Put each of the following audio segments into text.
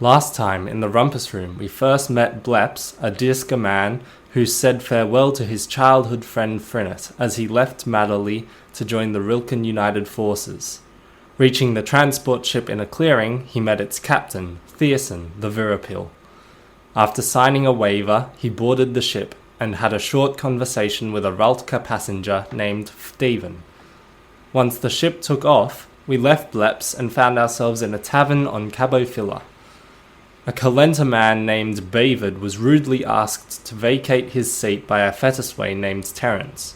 Last time, in the Rumpus Room, we first met Bleps, a Disca man who said farewell to his childhood friend Frinnet as he left Madderley to join the Rilken United Forces. Reaching the transport ship in a clearing, he met its captain, Thiessen, the Virapil. After signing a waiver, he boarded the ship and had a short conversation with a Raltka passenger named Steven. Once the ship took off, we left Bleps and found ourselves in a tavern on Cabo Fila. A Kalenta man named Bavid was rudely asked to vacate his seat by a fetisway named Terence.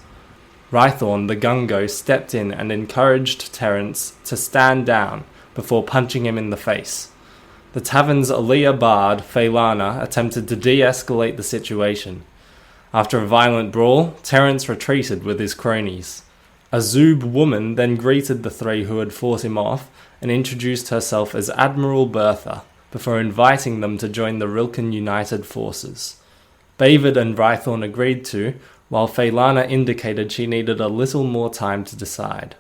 Rythorn, the Gungo, stepped in and encouraged Terence to stand down before punching him in the face. The tavern's Aliyah bard, Faelana, attempted to de-escalate the situation. After a violent brawl, Terence retreated with his cronies. A Zoob woman then greeted the three who had fought him off and introduced herself as Admiral Bertha, before inviting them to join the Rilken United Forces. Bavid and Rythorn agreed to, while Faelana indicated she needed a little more time to decide.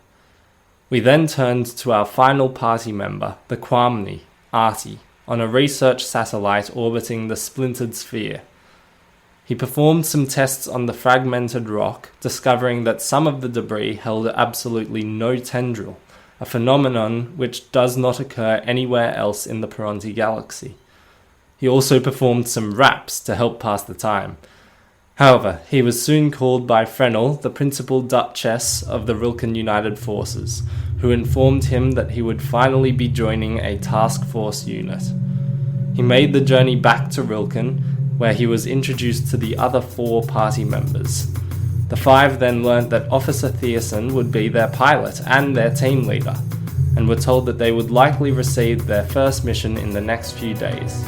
We then turned to our final party member, the Quamni, Arty, on a research satellite orbiting the splintered sphere. He performed some tests on the fragmented rock, discovering that some of the debris held absolutely no tendril, a phenomenon which does not occur anywhere else in the Peronti galaxy. He also performed some raps to help pass the time. However, he was soon called by Frenel, the principal Duchess of the Rilken United Forces, who informed him that he would finally be joining a task force unit. He made the journey back to Rilken, where he was introduced to the other 4 party members. The 5 then learnt that Officer Thiessen would be their pilot and their team leader, and were told that they would likely receive their first mission in the next few days,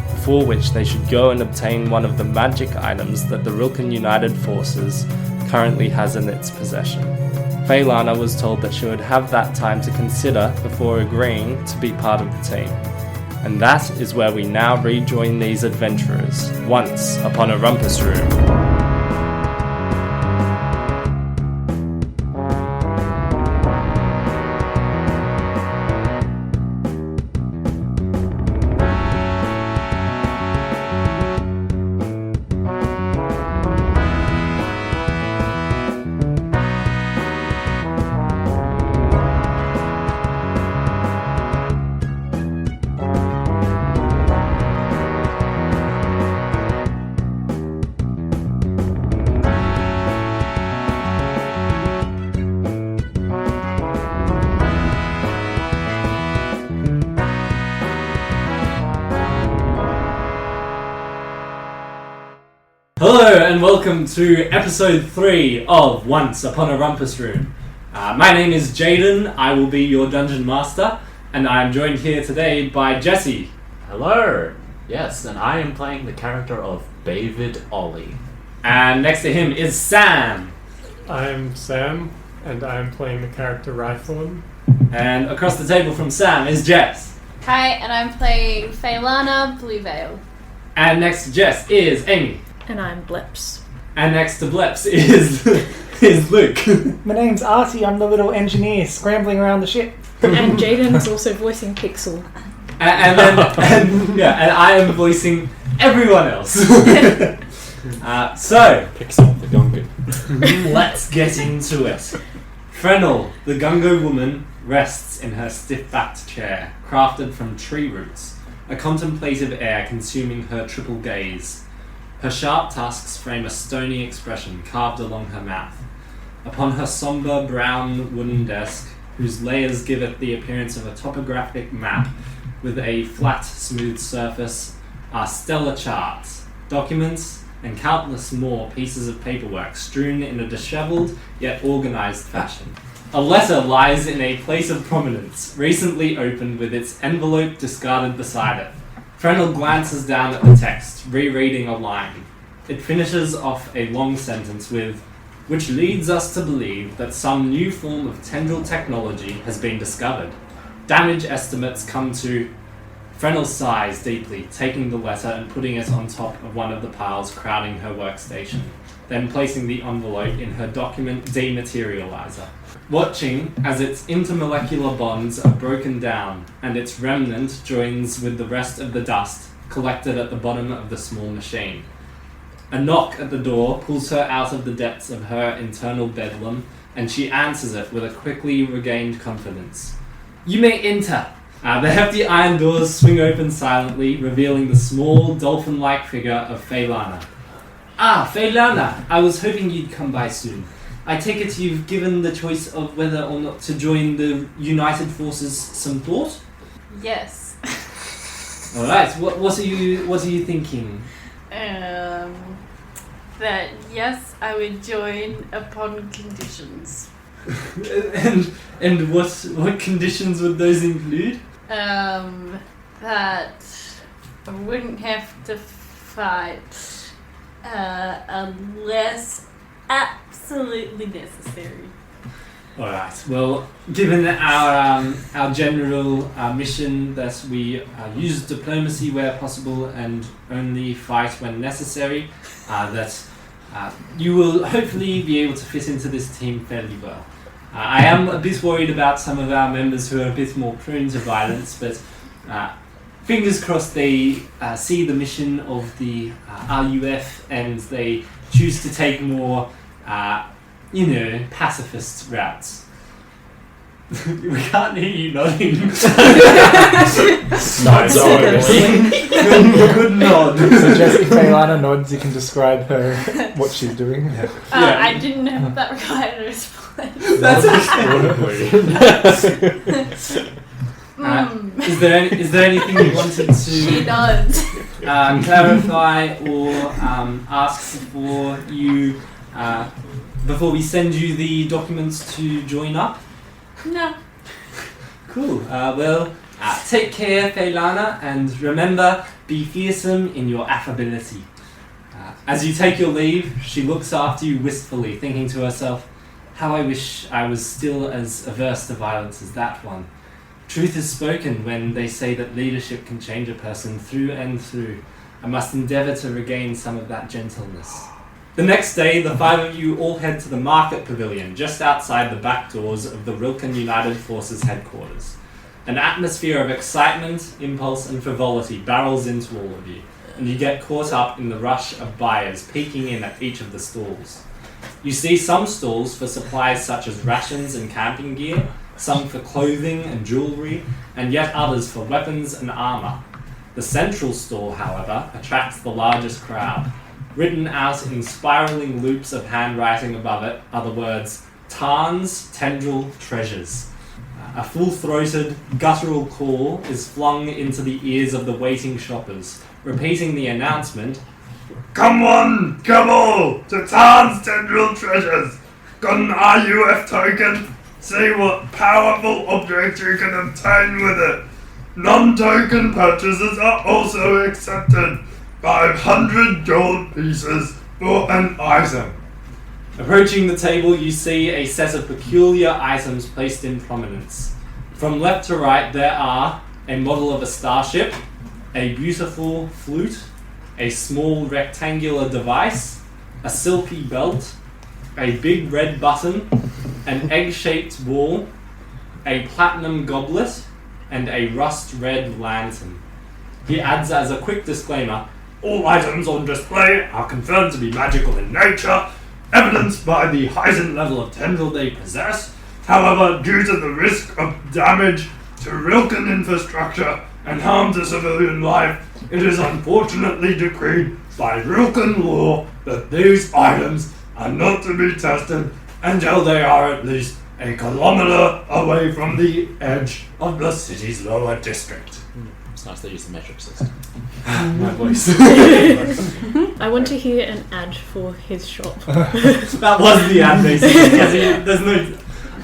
before which they should go and obtain one of the magic items that the Rilken United Forces currently has in its possession. Faelana was told that she would have that time to consider before agreeing to be part of the team. And that is where we now rejoin these adventurers, once upon a Rumpus Room. Hello and welcome to episode 3 of Once Upon a Rumpus Room. My name is Jaden, I will be your dungeon master, and I am joined here today by Jesse. Hello! Yes, and I am playing the character of Bavid Ollie. And next to him is Sam. I'm Sam, and I'm playing the character Rythorn. And across the table from Sam is Jess. Hi, and I'm playing Faelana Blueveil. And next to Jess is Amy. And I'm Bleps. And next to Bleps is Luke. My name's Arty, I'm the little engineer scrambling around the ship. And Jaden is also voicing Pixel. And I am voicing everyone else. So, Pixel the Gungan. Let's get into it. Frenel, the Gungo woman, rests in her stiff-backed chair, crafted from tree roots, a contemplative air consuming her triple gaze. Her sharp tusks frame a stony expression carved along her mouth. Upon her sombre brown wooden desk, whose layers give it the appearance of a topographic map with a flat, smooth surface, are stellar charts, documents, and countless more pieces of paperwork strewn in a dishevelled yet organised fashion. A letter lies in a place of prominence, recently opened with its envelope discarded beside it. Frenel glances down at the text, rereading a line. It finishes off a long sentence with, which leads us to believe that some new form of tendril technology has been discovered. Damage estimates come to... Frenel sighs deeply, taking the letter and putting it on top of one of the piles crowding her workstation, then placing the envelope in her document dematerializer. watching as its intermolecular bonds are broken down and its remnant joins with the rest of the dust collected at the bottom of the small machine. A knock at the door pulls her out of the depths of her internal bedlam, and she answers it with a quickly regained confidence. You may enter. The hefty iron doors swing open silently, revealing the small, dolphin-like figure of Faelana. Ah, Faelana, I was hoping you'd come by soon. I take it you've given the choice of whether or not to join the United Forces some thought? Yes. Alright, what are you thinking? That yes, I would join upon conditions. and what conditions would those include? That I wouldn't have to fight unless absolutely necessary. Alright, well, given our general mission that we use diplomacy where possible and only fight when necessary, that you will hopefully be able to fit into this team fairly well. I am a bit worried about some of our members who are a bit more prone to violence, but fingers crossed they see the mission of the RUF and they choose to take more, pacifist routes. We can't hear you nodding. Good nod. So just if Faelana nods, you can describe her, what she's doing. Yeah. I didn't know if that required a response. That's okay. Is there anything you wanted She to nods. clarify or ask before we send you the documents to join up? No. Cool. Take care, Faelana, and remember, be fearsome in your affability. As you take your leave, she looks after you wistfully, thinking to herself, how I wish I was still as averse to violence as that one. Truth is spoken when they say that leadership can change a person through and through. I must endeavour to regain some of that gentleness. The next day, the five of you all head to the market pavilion, just outside the back doors of the Rilken United Forces headquarters. An atmosphere of excitement, impulse, and frivolity barrels into all of you, and you get caught up in the rush of buyers peeking in at each of the stalls. You see some stalls for supplies such as rations and camping gear, some for clothing and jewellery, and yet others for weapons and armour. The central stall, however, attracts the largest crowd. Written out in spiralling loops of handwriting above it are the words, Tarn's Tendril Treasures. A full-throated, guttural call is flung into the ears of the waiting shoppers, repeating the announcement, Come one, come all, to Tarn's Tendril Treasures! Got an RUF token? See what powerful objects you can obtain with it. Non-token purchases are also accepted. 500 gold pieces for an item. Approaching the table, you see a set of peculiar items placed in prominence. From left to right, there are a model of a starship, a beautiful flute, a small rectangular device, a silky belt, a big red button, an egg-shaped ball, a platinum goblet, and a rust-red lantern. He adds as a quick disclaimer, All items on display are confirmed to be magical in nature, evidenced by the heightened level of tendril they possess. However, due to the risk of damage to Rilken infrastructure and harm to civilian life, it is unfortunately decreed by Rilken law that these items are not to be tested until they are at least a kilometre away from the edge of the city's lower district. It's nice they use the metric system. my voice. I want to hear an ad for his shop. That was the ad, basically. There's no...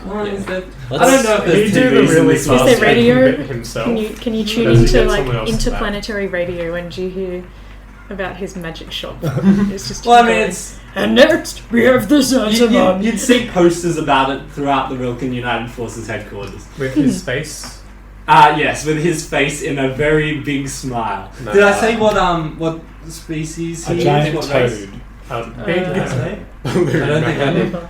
What is that? I don't know if there's He do the TVs in really this Is fast there radio? bit himself. Can you tune Does he into get like someone else back? interplanetary radio and you hear about his magic shop? It's just Well, I mean, going, it's... and next we have this item on. You'd see posters about it throughout the Rilken United Forces headquarters. With his face. Yes, with his face in a very big smile. No. Did I say what species A he giant is? What race? toad. Big. I don't think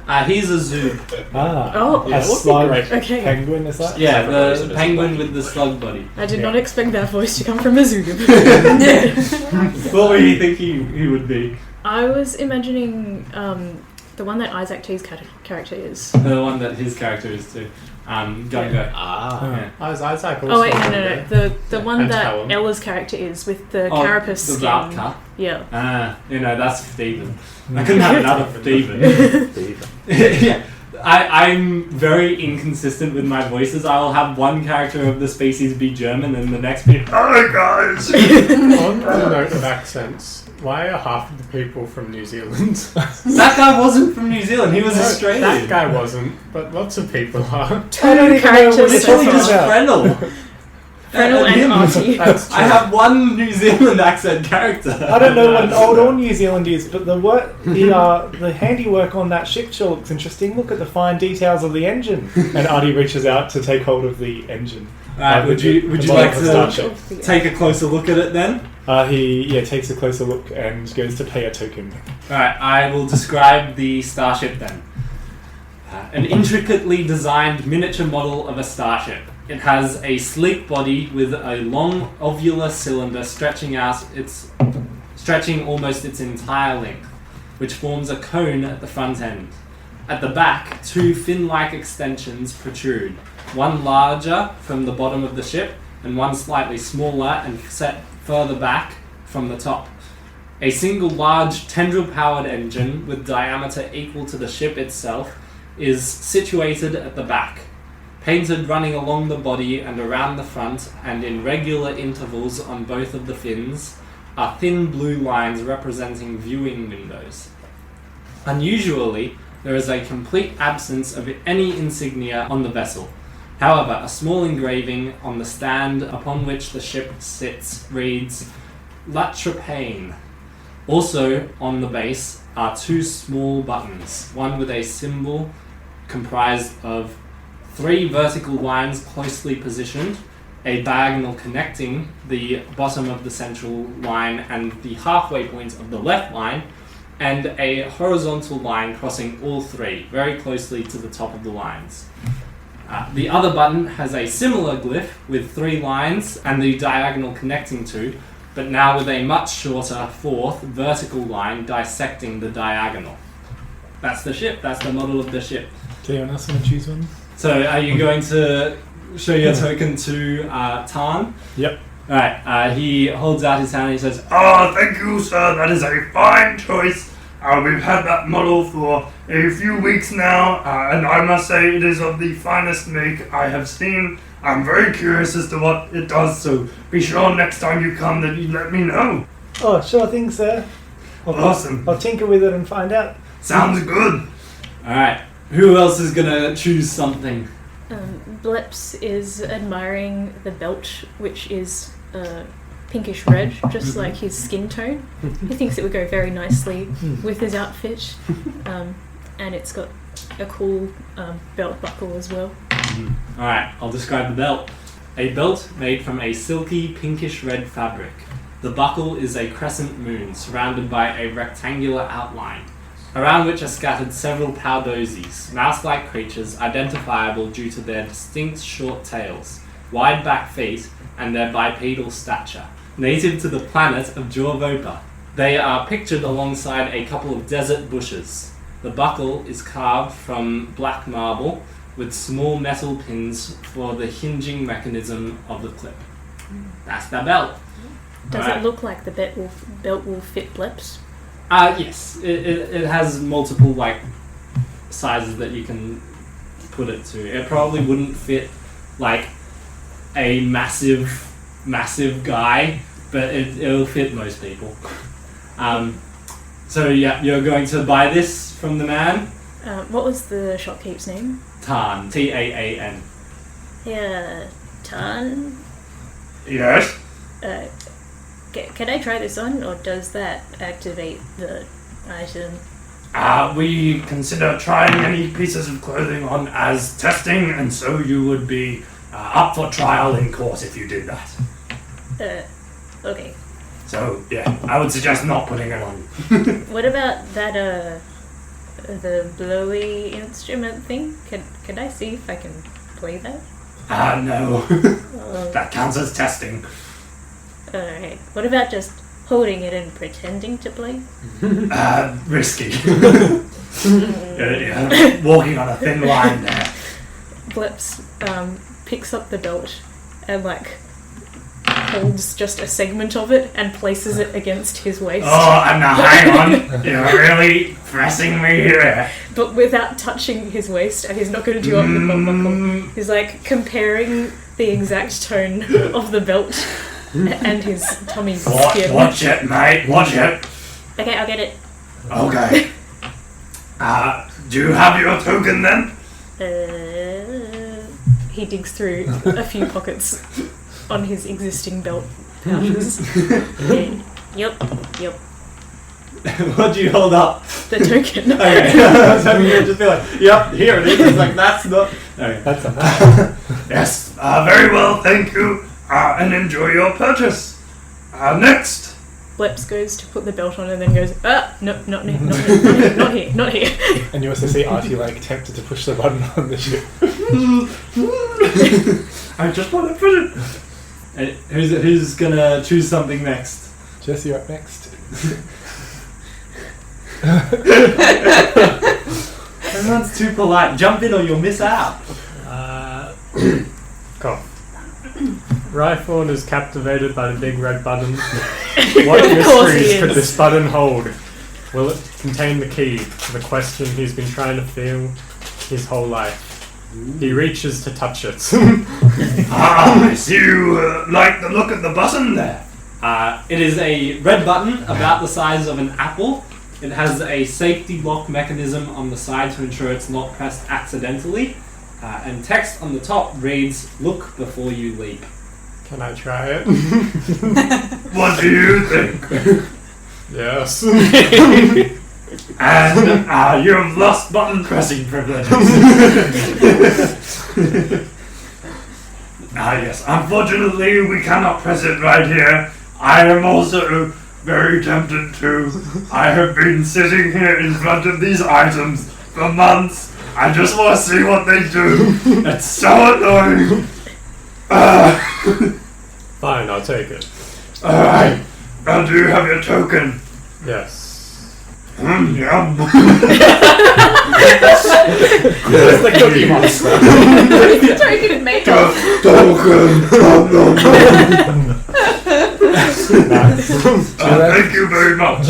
I did. He's a zoo. Oh, Yeah, A it would be slug great. okay. penguin, is that? Yeah, Never the voiced penguin with the slug body. I did Yeah. not expect that voice to come from a Zulu. What were you think he would be? I was imagining the one that Isaac T's character is. The one that his character is too. Gungo. Ah. Yeah. Is Isaac also Oh wait, no. there? The one And that Talon. Ella's character is with the Oh, carapace the skin. Valka. Yeah. That's Steven. I couldn't have another Steven. Steven. Yeah. I'm very inconsistent with my voices. I will have one character of the species be German and the next be Hi guys! On the note of accents, why are half of the people from New Zealand? That guy wasn't from New Zealand, he was Australian. That guy wasn't, but lots of people are. I don't Two even know what characters you're so Literally talking just far. about. Fresnel. Fresnel and him. Arty. That's true. I have one New Zealand accent character. I don't know what an old or New Zealand is, but the handiwork on that ship sure looks interesting. Look at the fine details of the engine. And Artie reaches out to take hold of the engine. Alright, would you the like bottom of the to starship. take a closer look at it then? He takes a closer look and goes to pay a token. Alright, I will describe the starship then. An intricately designed miniature model of a starship. It has a sleek body with a long ovular cylinder stretching almost its entire length, which forms a cone at the front end. At the back, two fin-like extensions protrude, one larger from the bottom of the ship and one slightly smaller and set further back from the top. A single large tendril-powered engine with diameter equal to the ship itself is situated at the back. Painted running along the body and around the front and in regular intervals on both of the fins are thin blue lines representing viewing windows. Unusually, there is a complete absence of any insignia on the vessel. However, a small engraving on the stand upon which the ship sits reads La Trepane. Also on the base are two small buttons, one with a symbol comprised of 3 vertical lines closely positioned, a diagonal connecting the bottom of the central line and the halfway point of the left line, and a horizontal line crossing all 3, very closely to the top of the lines. The other button has a similar glyph with 3 lines and the diagonal connecting 2, but now with a much shorter 4th vertical line dissecting the diagonal. That's the ship, that's the model of the ship. Do anyone else want to choose one? So are you going to show your token to Tarn? Yep. Alright, he holds out his hand and he says, Oh, thank you, sir. That is a fine choice. We've had that model for a few weeks now, and I must say it is of the finest make I have seen. I'm very curious as to what it does, so be sure next time you come that you let me know. Oh, sure thing, sir. Awesome. I'll tinker with it and find out. Sounds good. alright, who else is gonna choose something? Bleps is admiring the belt, which is pinkish red, just like his skin tone. He thinks it would go very nicely with his outfit, and it's got a cool belt buckle as well. Alright, I'll describe the belt. A belt made from a silky pinkish red fabric. The buckle is a crescent moon surrounded by a rectangular outline, around which are scattered several powdosies, mouse-like creatures identifiable due to their distinct short tails, wide back feet, and their bipedal stature, native to the planet of Jorvopa. They are pictured alongside a couple of desert bushes. The buckle is carved from black marble with small metal pins for the hinging mechanism of the clip. That's the belt. Does Alright. it look like the belt will fit Bleps? Yes, it has multiple like sizes that you can put it to. It probably wouldn't fit like a massive guy, but it'll fit most people. So yeah, you're going to buy this from the man? What was the shopkeep's name? Tan, T-A-A-N. Yeah, Tan. Yes? Can I try this on, or does that activate the item? We consider trying any pieces of clothing on as testing, and so you would be up for trial in court if you did that. Okay. So, yeah, I would suggest not putting it on. What about that, the blowy instrument thing? Can I see if I can play that? No. Oh, That counts as testing. alright. What about just holding it and pretending to play? Risky. Yeah, walking on a thin line there. Bleps picks up the belt and holds just a segment of it and places it against his waist. Oh, and now hang on. You're really pressing me here. But without touching his waist, and he's not going to do it on the belt buckle. He's comparing the exact tone of the belt and his tummy skin. Watch it, mate. Watch it. Okay, I'll get it. Okay. Do you have your token then? He digs through a few pockets on his existing belt pouches. Yep. What do you hold up? The token. Okay. I was hoping you would just be like, yep, here it is. It's like, that's not... Okay. That's enough. Yes. Very well, thank you. And enjoy your purchase. Next. Bleps goes to put the belt on and then goes, no, not here. And you also see Arty tempted to push the button on the ship. I just want to put it. Who's gonna choose something next? Jesse, you're up next. Everyone's too polite. Jump in or you'll miss out. Cool. Rythorn is captivated by the big red button. What mysteries could this button hold? Will it contain the key to the question he's been trying to feel his whole life? He reaches to touch it. I see you like the look of the button there. It is a red button about the size of an apple. It has a safety lock mechanism on the side to ensure it's not pressed accidentally. And text on the top reads, "Look before you leap." Can I try it? What do you think? Yes. And you've lost button pressing privileges. Yes. Unfortunately, we cannot press it right here. I am also very tempted to. I have been sitting here in front of these items for months. I just want to see what they do. It's so annoying. Fine, I'll take it. Alright. Now, do you have your token? Yes. Yum. It's the Cookie Monster. What is the token made of? Token. Nice. Thank you very much.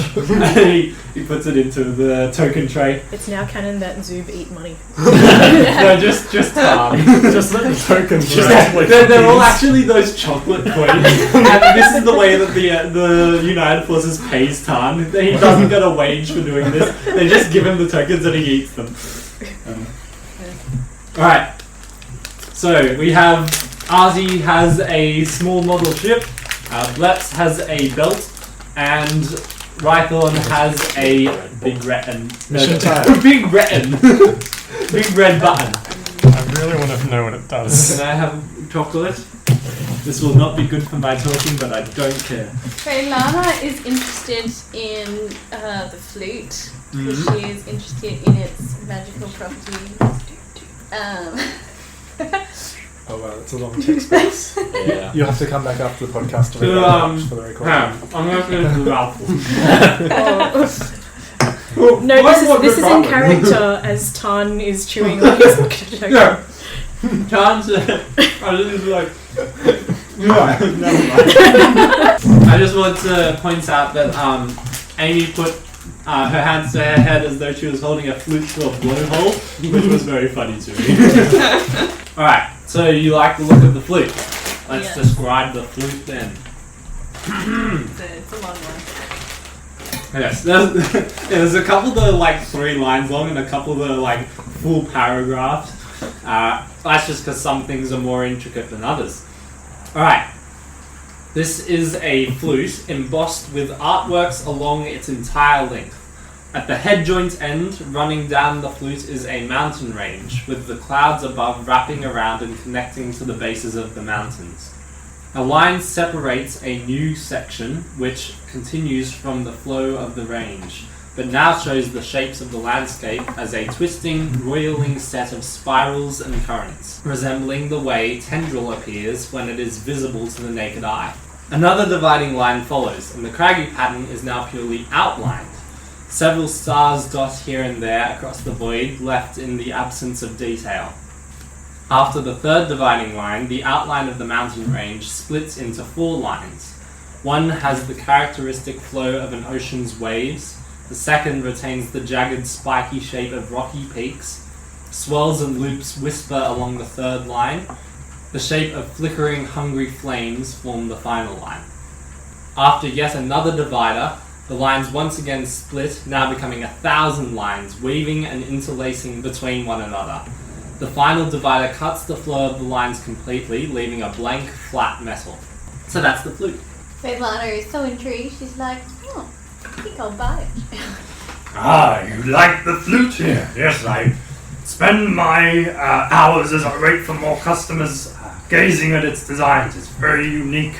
He puts it into the token tray. It's now canon that Zoob eat money. No, just Just let the tokens rest. they're all actually those chocolate coins. And this is the way that the United Forces pays Tarn. He doesn't get a wage for doing this. They just give him the tokens and he eats them. Alright. So we have Arty has a small model ship, Bleps has a belt, and Rythorn has a big retin. Mission time. Big retin. Big red button. I really want to know what it does. Can I have chocolate? This will not be good for my talking, but I don't care. Faelana is interested in the flute, because she is interested in its magical properties. Oh wow, that's a long text box. Yeah. You'll have to come back after the podcast to read So, that for the recording. I'm going to go to the mouthful. No, this is in character as Tarn is chewing on his token. Yeah. Chance, I was just like, yeah, never mind. I just want to point out that Amy put her hands to her head as though she was holding a flute to a blowhole, which was very funny to me. Alright, so you like the look of the flute. Let's Yes. describe the flute then. It's a long one. Yes, there's a couple that are like 3 lines long and a couple that are like full paragraphs. That's just because some things are more intricate than others. Alright, this is a flute embossed with artworks along its entire length. At the head joint end, running down the flute, is a mountain range, with the clouds above wrapping around and connecting to the bases of the mountains. A line separates a new section which continues from the flow of the range, but now shows the shapes of the landscape as a twisting, roiling set of spirals and currents, resembling the way tendril appears when it is visible to the naked eye. Another dividing line follows, and the craggy pattern is now purely outlined. Several stars dot here and there across the void, left in the absence of detail. After the third dividing line, the outline of the mountain range splits into 4 lines. One has the characteristic flow of an ocean's waves, the second retains the jagged spiky shape of rocky peaks, swells and loops whisper along the third line, the shape of flickering hungry flames form the final line. After yet another divider, the lines once again split, now becoming 1,000 lines, weaving and interlacing between one another. The final divider cuts the flow of the lines completely, leaving a blank, flat metal. So that's the flute. Faelana is so intrigued, she's like, oh, I think I'll buy it. Ah, you like the flute here? Yes, I spend my hours as I wait for more customers gazing at its designs. It's very unique.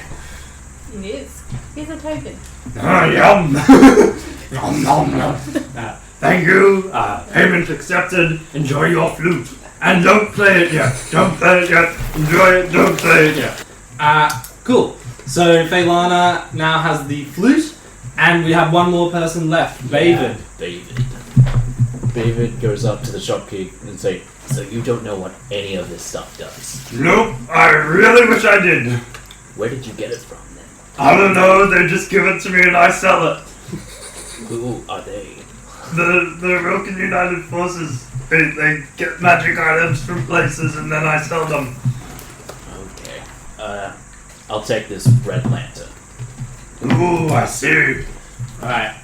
It is. Here's a token. Ah, yum! Nom nom nom. Thank you. Payment accepted. Enjoy your flute. And don't play it yet. Don't play it yet. Enjoy it. Don't play it yet. Cool. So Faelana now has the flute, and we have one more person left, Bavid. Bavid goes up to the shopkeep and say, "So you don't know what any of this stuff does?" Nope. I really wish I did. Where did you get it from then? I don't know. They just give it to me and I sell it. Who are they? The Rilken United Forces. They get magic items from places and then I sell them. Okay. I'll take this red lantern. Ooh, I see. Alright.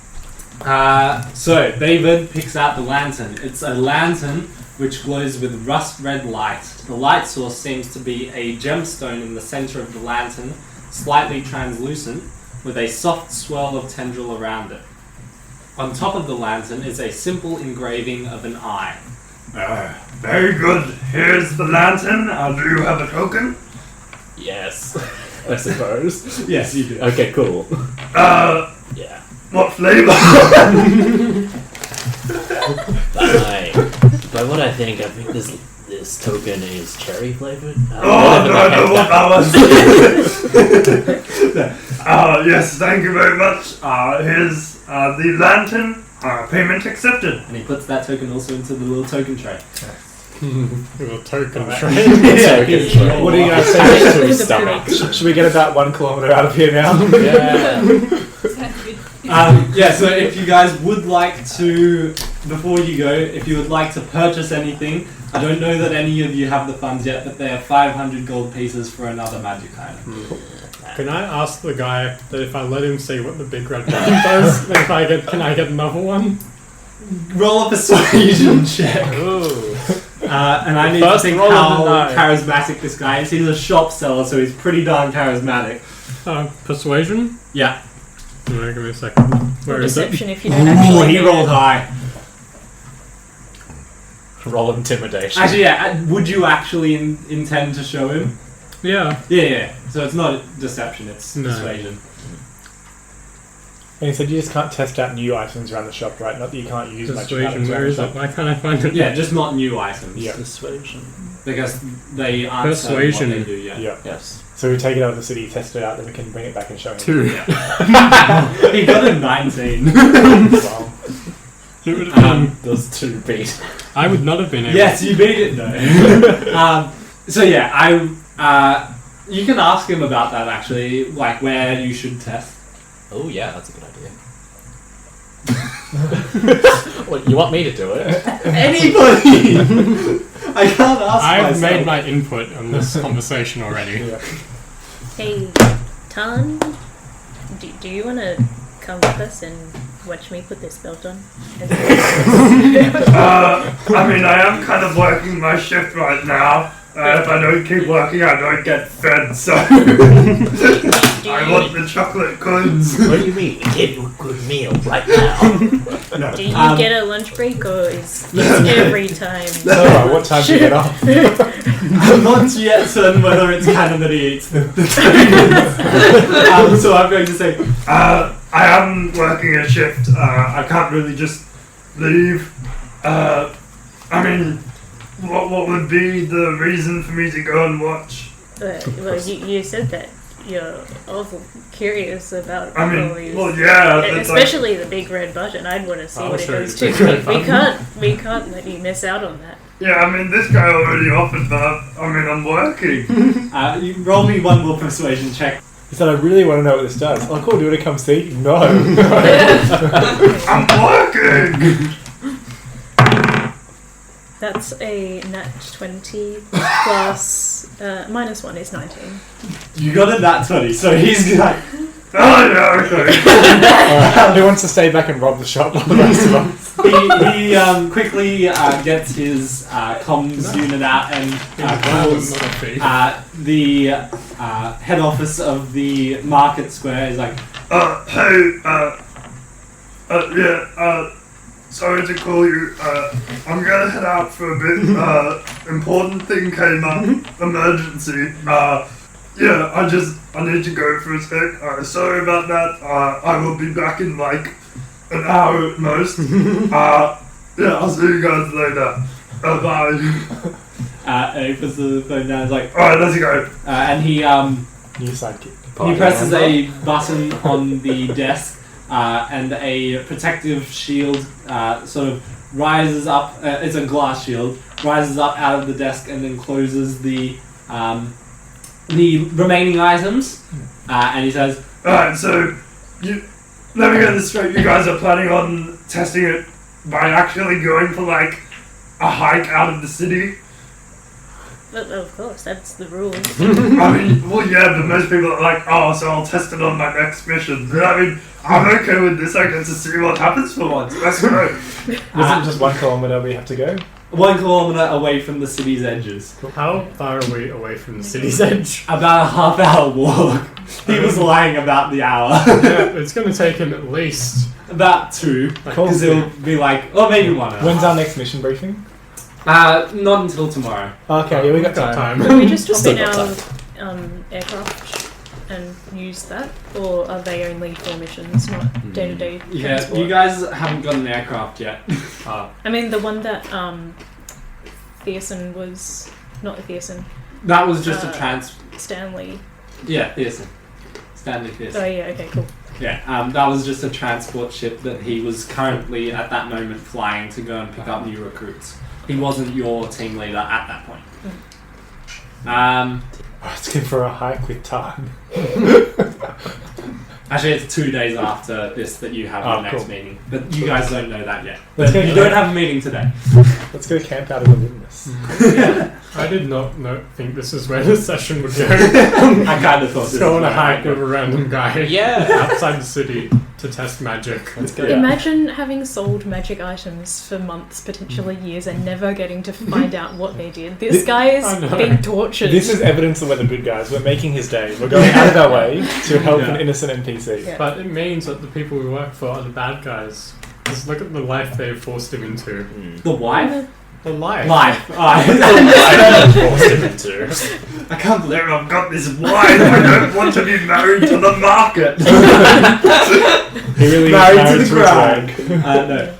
So David picks out the lantern. It's a lantern which glows with rust-red light. The light source seems to be a gemstone in the center of the lantern, slightly translucent, with a soft swirl of tendril around it. On top of the lantern is a simple engraving of an eye. Very good. Here's the lantern. Do you have a token? Yes, I suppose. Yes, you do. Okay, cool. Yeah. What flavor? By what I think this token is cherry flavored. Oh, no, I know what that was. Yes, thank you very much. Here's the lantern. Payment accepted. And he puts that token also into the little token tray. Little token Alright. tray. Token tray. What are you going to say? To his stomach. Should we get about 1 kilometre out of here now? Yeah. Yeah, so if you guys would like to, before you go, if you would like to purchase anything, I don't know that any of you have the funds yet, but they are 500 gold pieces for another magic item. Can I ask the guy that if I let him see what the big red button does, then can I get another one? Roll a persuasion check. Ooh. And I need to First think roll how of the night. charismatic this guy is. He's a shop seller, so he's pretty darn charismatic. Persuasion? Yeah. Give me a second. Where is it? Deception if you don't actually he know rolled it. high. Roll intimidation. Actually, yeah. Would you actually intend to show him? Yeah. Yeah. So it's not deception; it's No. persuasion. And he said you just can't test out new items around the shop, right? Not that you can't use magic Persuasion, items where around the is it? shop. Why can't I find it? Yeah, just not new items. Yeah. Persuasion. Because they aren't certain what Persuasion. they do yet. Yeah. Yes. So we take it out of the city, test it out, then we can bring it back and show him. 2. He got a 19. Wow. It would have been. Those 2 beat. I would not have been able. Yes, you beat it though. So yeah, you can ask him about that actually, like where you should test. Oh yeah, that's a good idea. What, you want me to do it? Anybody! I can't ask I've myself. made my input on this conversation already. Yeah. Hey, Tan, do you want to come with us and watch me put this belt on? I mean, I am kind of working my shift right now. If I don't keep working, I don't get fed, so I want the chocolate goods. What do you mean? We gave you a good meal right now. No. Do you get a lunch break or is every time? So, what time do you get off? I'm not yet certain whether it's canon that he eats the so I'm going to say, I am working a shift. I can't really just leave. I mean, what would be the reason for me to go and watch? Well, you said that you're awful curious about I mean, all these. well, yeah. It's Especially the big red button. I'd want to see I'll what it show you does the too. big red button. We can't let you miss out on that. yeah, I mean, this guy already offered that. I mean, I'm working. you roll me one more persuasion check. He said, I really want to know what this does. Oh, cool, do you want to come see? No. I'm working! That's a nat 20 plus -1 is 19. You got a nat 20, so he's like, Oh, yeah, okay. Alright, who wants to stay back and rob the shop while the rest of us? he quickly gets his comms unit out and calls the head office of the market square. He's like, Hey, sorry to call you. I'm gonna head out for a bit. Important thing came up. Emergency. Yeah, I need to go for a sec. Sorry about that. I will be back in like an hour at most. Yeah, I'll see you guys later. Bye. and he puts the phone down. He's like, Alright, let's go. and he New sidekick. he presses a button on the desk, and a protective shield sort of rises up. It's a glass shield. Rises up out of the desk and then closes the remaining items. And he says, Alright, so let me get this straight. You guys are planning on testing it by actually going for like a hike out of the city? Of course, that's the rule. I mean, well, yeah, but most people are like, oh, so I'll test it on my next mission. But I mean, I'm okay with this. I get to see what happens for once. Let's go. Isn't it just 1 kilometre we have to go? 1 kilometer away from the city's edges. How far are we away from the city's edge? About a half-hour walk. He was lying about the hour. Yeah, it's going to take him at least. About 2. Cool. Because it'll be like, or maybe 1 hour. When's our next mission briefing? Not until tomorrow. Okay, yeah, we got time. Can we just hop Still in got our aircraft and use that? Or are they only for missions, not day-to-day Yeah, transport? you guys haven't got an aircraft yet. I mean, the one that Thiessen was... Not Thiessen, That was just a Stanley. Yeah, Thiessen. Stanley Thiessen. Oh yeah, okay, cool. Yeah, that was just a transport ship that he was currently, at that moment, flying to go and pick up new recruits. He wasn't your team leader at that point. Let's go for a hike with Tarn. Actually, it's 2 days after this that you have your next meeting. But you guys don't know that yet. Let's But go you don't have a meeting today. Let's go camp out in the wilderness. I did not think this is where the session would go. I kind of thought Let's this go was on a where hike I'd go. with a random guy outside the city to test magic. Let's go. Imagine having sold magic items for months, potentially years, and never getting to find out what they did. This guy is I know. being tortured. This is evidence that we're the good guys. We're making his day. We're going out of our way to help an innocent NPC. Yeah. But it means that the people we work for are the bad guys. Just look at the life they've forced him into. The wife? The life. Life. I can't believe I've got this wine. I don't want to be married to the market. He really is Married to married the his ground. work.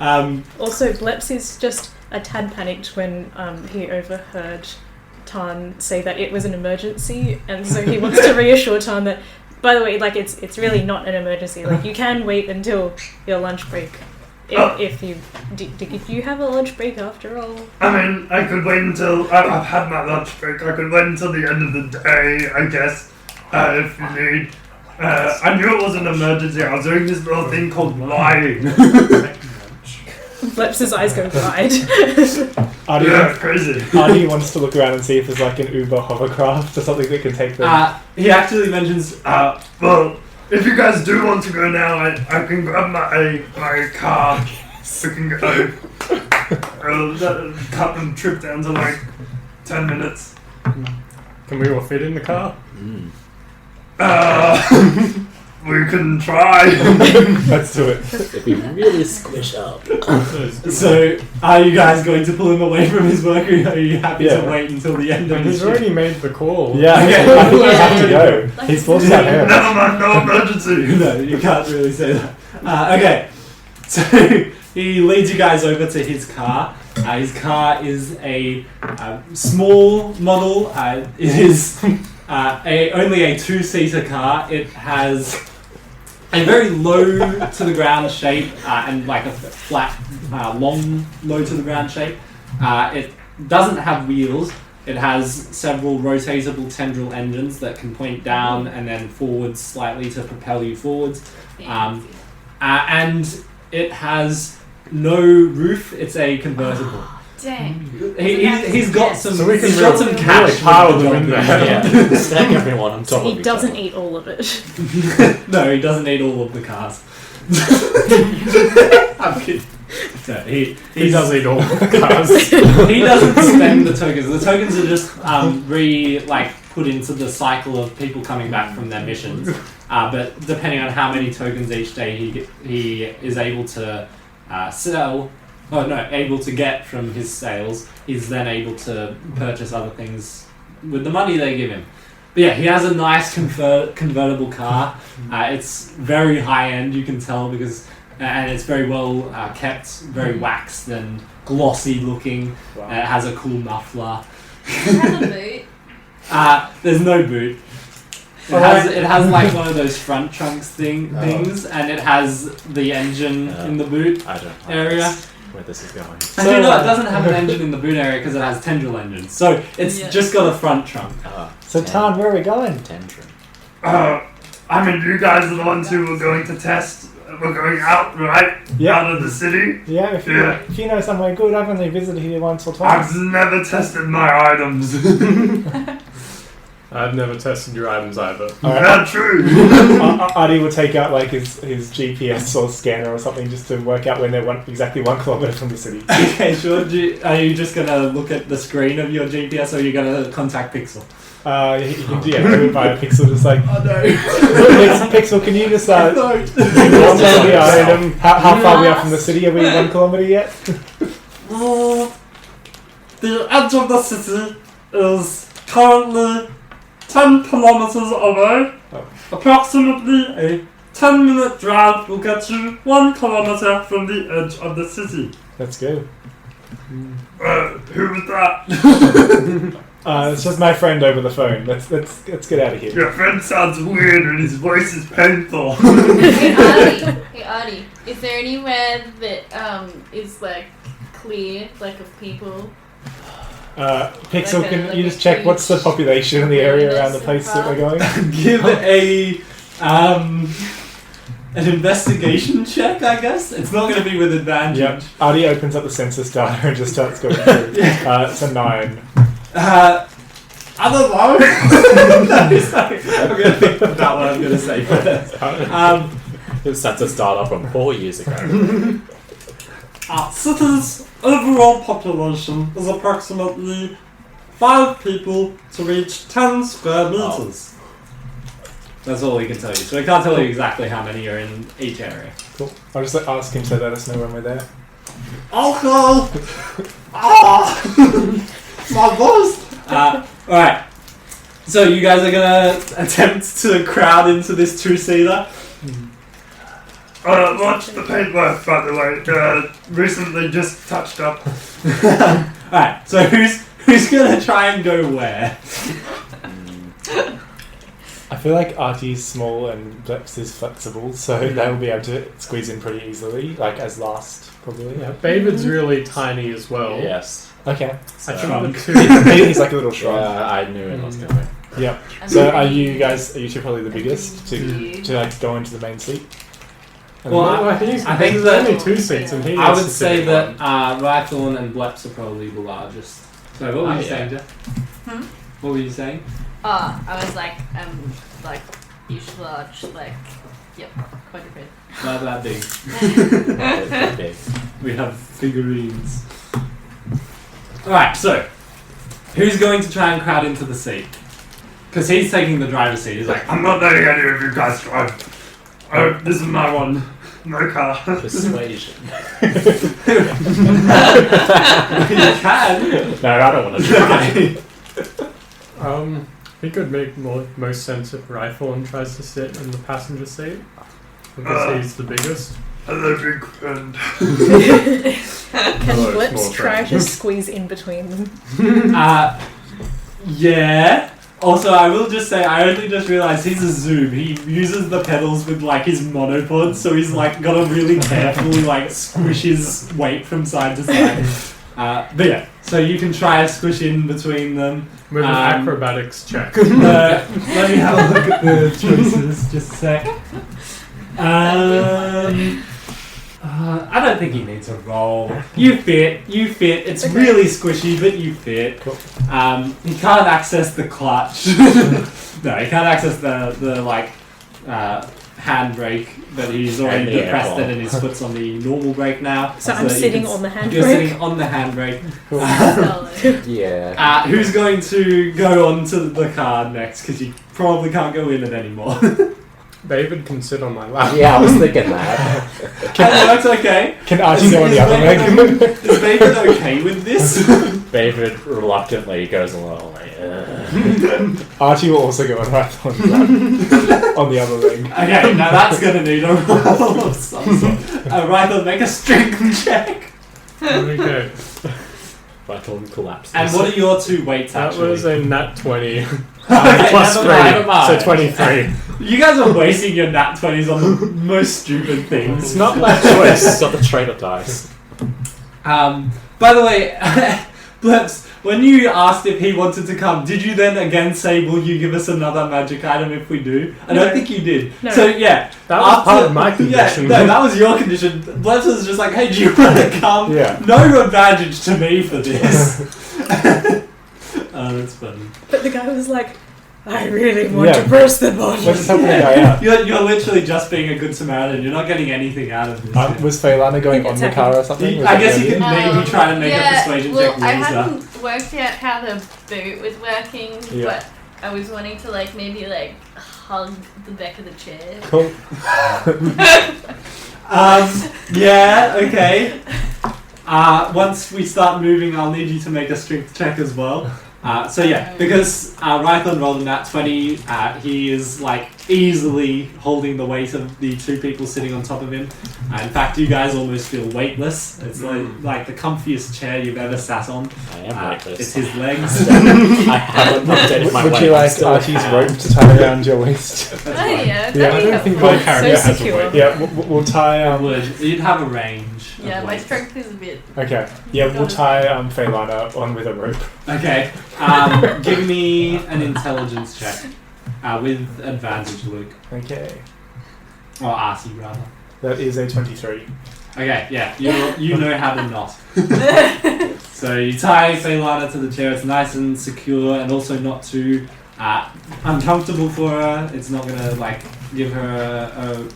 No. Also, Bleps is just a tad panicked when he overheard Tarn say that it was an emergency, and so he wants to reassure Tarn that, by the way, like it's really not an emergency. Like you can wait until your lunch break. If you did you have a lunch break after all? I mean, I could wait until I've had my lunch break. I could wait until the end of the day, I guess, if you need. I knew it was an emergency. I was doing this little thing called lying. Bleps' eyes go wide. Yeah, crazy. Arty wants to look around and see if there's like an Uber hovercraft or something that can take them. He actually mentions Well, if you guys do want to go now, I can grab my car. We can go. Cut the trip down to like 10 minutes. Can we all fit in the car? We can try. Let's do it. If we really squish up. So, are you guys going to pull him away from his work, or are you happy Yeah. to wait until the end of And his he's shift? already made the call. Yeah, I think we have to go. Like He's forced out here. Never mind, no emergency. No, you can't really say that. Okay, so he leads you guys over to his car. His car is a small model. It is only a two-seater car. It has a very low to the ground shape and like a flat, long low to the ground shape. It doesn't have wheels. It has several rotatable tendril engines that can point down and then forwards slightly to propel you forwards. And it has no roof. It's a convertible. Dang. He's got some. So we can he's got some really cash. pile with them the in job. there. Yeah, stack everyone on top of He each doesn't other. eat all of it. No, he doesn't need all of the cars. I'm kidding. No, he does eat all the cars. he doesn't spend the tokens. The tokens are just put into the cycle of people coming back from their missions. But depending on how many tokens each day he is able to able to get from his sales, he's then able to purchase other things with the money they give him. But yeah, he has a nice convertible car. It's very high end, you can tell, because and it's very well kept, very waxed and glossy looking. It has a cool muffler. Does it have a boot? There's no boot. It has like one of those front trunks things, and it has the engine in the boot I don't like area. where this is going. Actually, no, it doesn't have an engine in the boot area because it has tendril engines. So it's just got a front trunk. So, Tan, where are we going? Tantrum. I mean, you guys are the ones who were going to test. We're going out, right? Yeah. Out of the city. Yeah, if you know somewhere good, I've only visited here once or twice. I've never tested my items. I've never tested your items either. Not true. Arty will take out like his GPS or scanner or something just to work out when they're exactly 1 kilometer from the city. Okay, sure. Are you just gonna look at the screen of your GPS, or are you gonna contact Pixel? You can do it by a Pixel, just like, Oh no! Pixel, can you just No. how far we are from the city? Are we 1 kilometer yet? The edge of the city is currently 10 kilometers away. Oh. Approximately a 10-minute drive will get you 1 kilometer from the edge of the city. Let's go. Who was that? It's just my friend over the phone. Let's get out of here. Your friend sounds weird and his voice is painful. Hey Arty, is there anywhere that is like clear, like of people? Pixel, Like can a you just check what's the population in the area around the place that we're going? Give an investigation check, I guess. It's not going to be with advantage. Yep. Arty opens up the census data and just starts going through. It's a 9. I don't know. No, sorry. I'm going to think about what I'm going to say first. This had to start up from 4 years ago. City's overall population is approximately 5 people to each 10 square meters. That's all we can tell you. So we can't tell you exactly how many are in each area. Cool. I'll just ask him to let us know when we're there. Alcohol! My voice! Alright. So you guys are gonna attempt to crowd into this two-seater. Watch the paintwork, by the way. Recently just touched up. Alright, so who's gonna try and go where? I feel like Arty's small and Bleps is flexible, so they'll be able to squeeze in pretty easily, like as last, probably. Yeah, Bavid's really tiny as well. Yes. Okay. I So, think the two. He's like a little shrub. yeah, I knew it was going. Yep. So are you two probably the biggest to like go into the main seat? Well, I think there's that- only 2 seats, and he I has would to say sit in that one. Rythorn and Bleps are probably the largest. So what were you saying, Jeff? What were you saying? Oh, I was like huge, large, like, yep, quite a bit. Not that big. Okay. We have figurines. Alright, so who's going to try and crowd into the seat? Because he's taking the driver's seat. He's like, I'm not letting any of you guys drive. Oh, this is my one. My car. Persuasion. You can. No, I don't want to try. He could make most sense if Rythorn tries to sit in the passenger seat because he's the biggest. Hello, big friend. Can Hello, Bleps small try friend. to squeeze in between them? Yeah. Also, I will just say, I only just realized he's a zoom. He uses the pedals with like his monopod, so he's like got to really carefully like squish his weight from side to side. But yeah, so you can try to squish in between them. With an acrobatics check. Let me have a look at the choices, just a sec. I don't think you need to roll. You fit. It's Okay. really squishy, but you fit. Cool. He can't access the clutch. No, he can't access the handbrake, but he's already And the depressed aircon. it and his foot's on the normal brake now. So I'm you sitting can on the You're handbrake. sitting on the handbrake. Solid. Yeah. Who's going to go on to the car next? Because you probably can't go in it anymore. David can sit on my lap. Yeah, I was thinking that. That's okay. Can Archie go on the other leg? Is David okay with this? David reluctantly goes along like, Archie will also go on Rythorn's lap on the other leg. Okay, now that's going to need a roll of some sort. Rythorn, make a strength check. Okay. Rythorn collapses. And what are your 2 weights That actually? was a nat 20. Okay, Plus never mind. 3. So 23. You guys are wasting your nat 20s on the most stupid things. It's not my choice. It's got the traitor dice. By the way, Bleps, when you asked if he wanted to come, did you then again say, will you give us another magic item if we do? I don't No. think you did. No. So yeah. That was part of my condition. Yeah, no, that was your condition. Bleps was just like, hey, do you want to come? Yeah. No advantage to me for this. Oh, that's funny. But the guy was like, I really want Yeah. to press the button. Let's just help the guy out. You're literally just being a good Samaritan. You're not getting anything out of this. Was Faelana going on the It's car or something? Was I that guess the you could idea? maybe try to make a persuasion well, check I later. hadn't worked out how the boot was working, Yeah. but I was wanting to maybe hug the back of the chair. Cool. Yeah, okay. Once we start moving, I'll need you to make a strength check as well. So yeah, because Rythorn rolled a nat 20, he is easily holding the weight of the 2 people sitting on top of him. In fact, you guys almost feel weightless. It's like the comfiest chair you've ever sat on. I am weightless. It's his legs. I haven't updated my Would weight. you I'm like still Archie's half. rope to tie around your waist? Oh yeah, that'd Yeah, be I don't think helpful. my character So has a secure. weight. Yeah, we'll tie. You'd have a range. of Yeah, my weight. strength is a bit. Okay. Yeah, we'll tie Faelana on with a rope. Okay. Give me an intelligence check with advantage, Luke. Okay. Or Arty, rather. That is a 23. Okay, yeah, you know how to knot. So you tie Faelana to the chair. It's nice and secure, and also not too uncomfortable for her. It's not gonna give her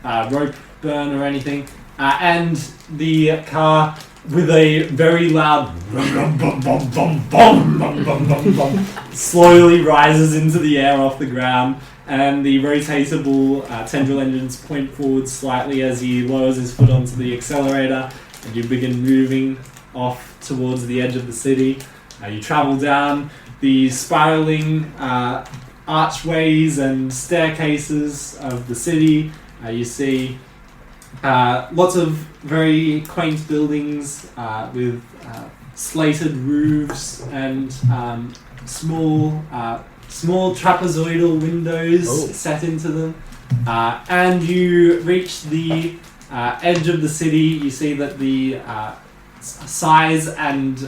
a rope burn or anything. And the car, with a very loud slowly rises into the air off the ground, and the rotatable tendril engines point forward slightly as he lowers his foot onto the accelerator, and you begin moving off towards the edge of the city. You travel down the spiraling archways and staircases of the city. You see lots of very quaint buildings with slated roofs and small trapezoidal windows set into them. And you reach the edge of the city. You see that the size and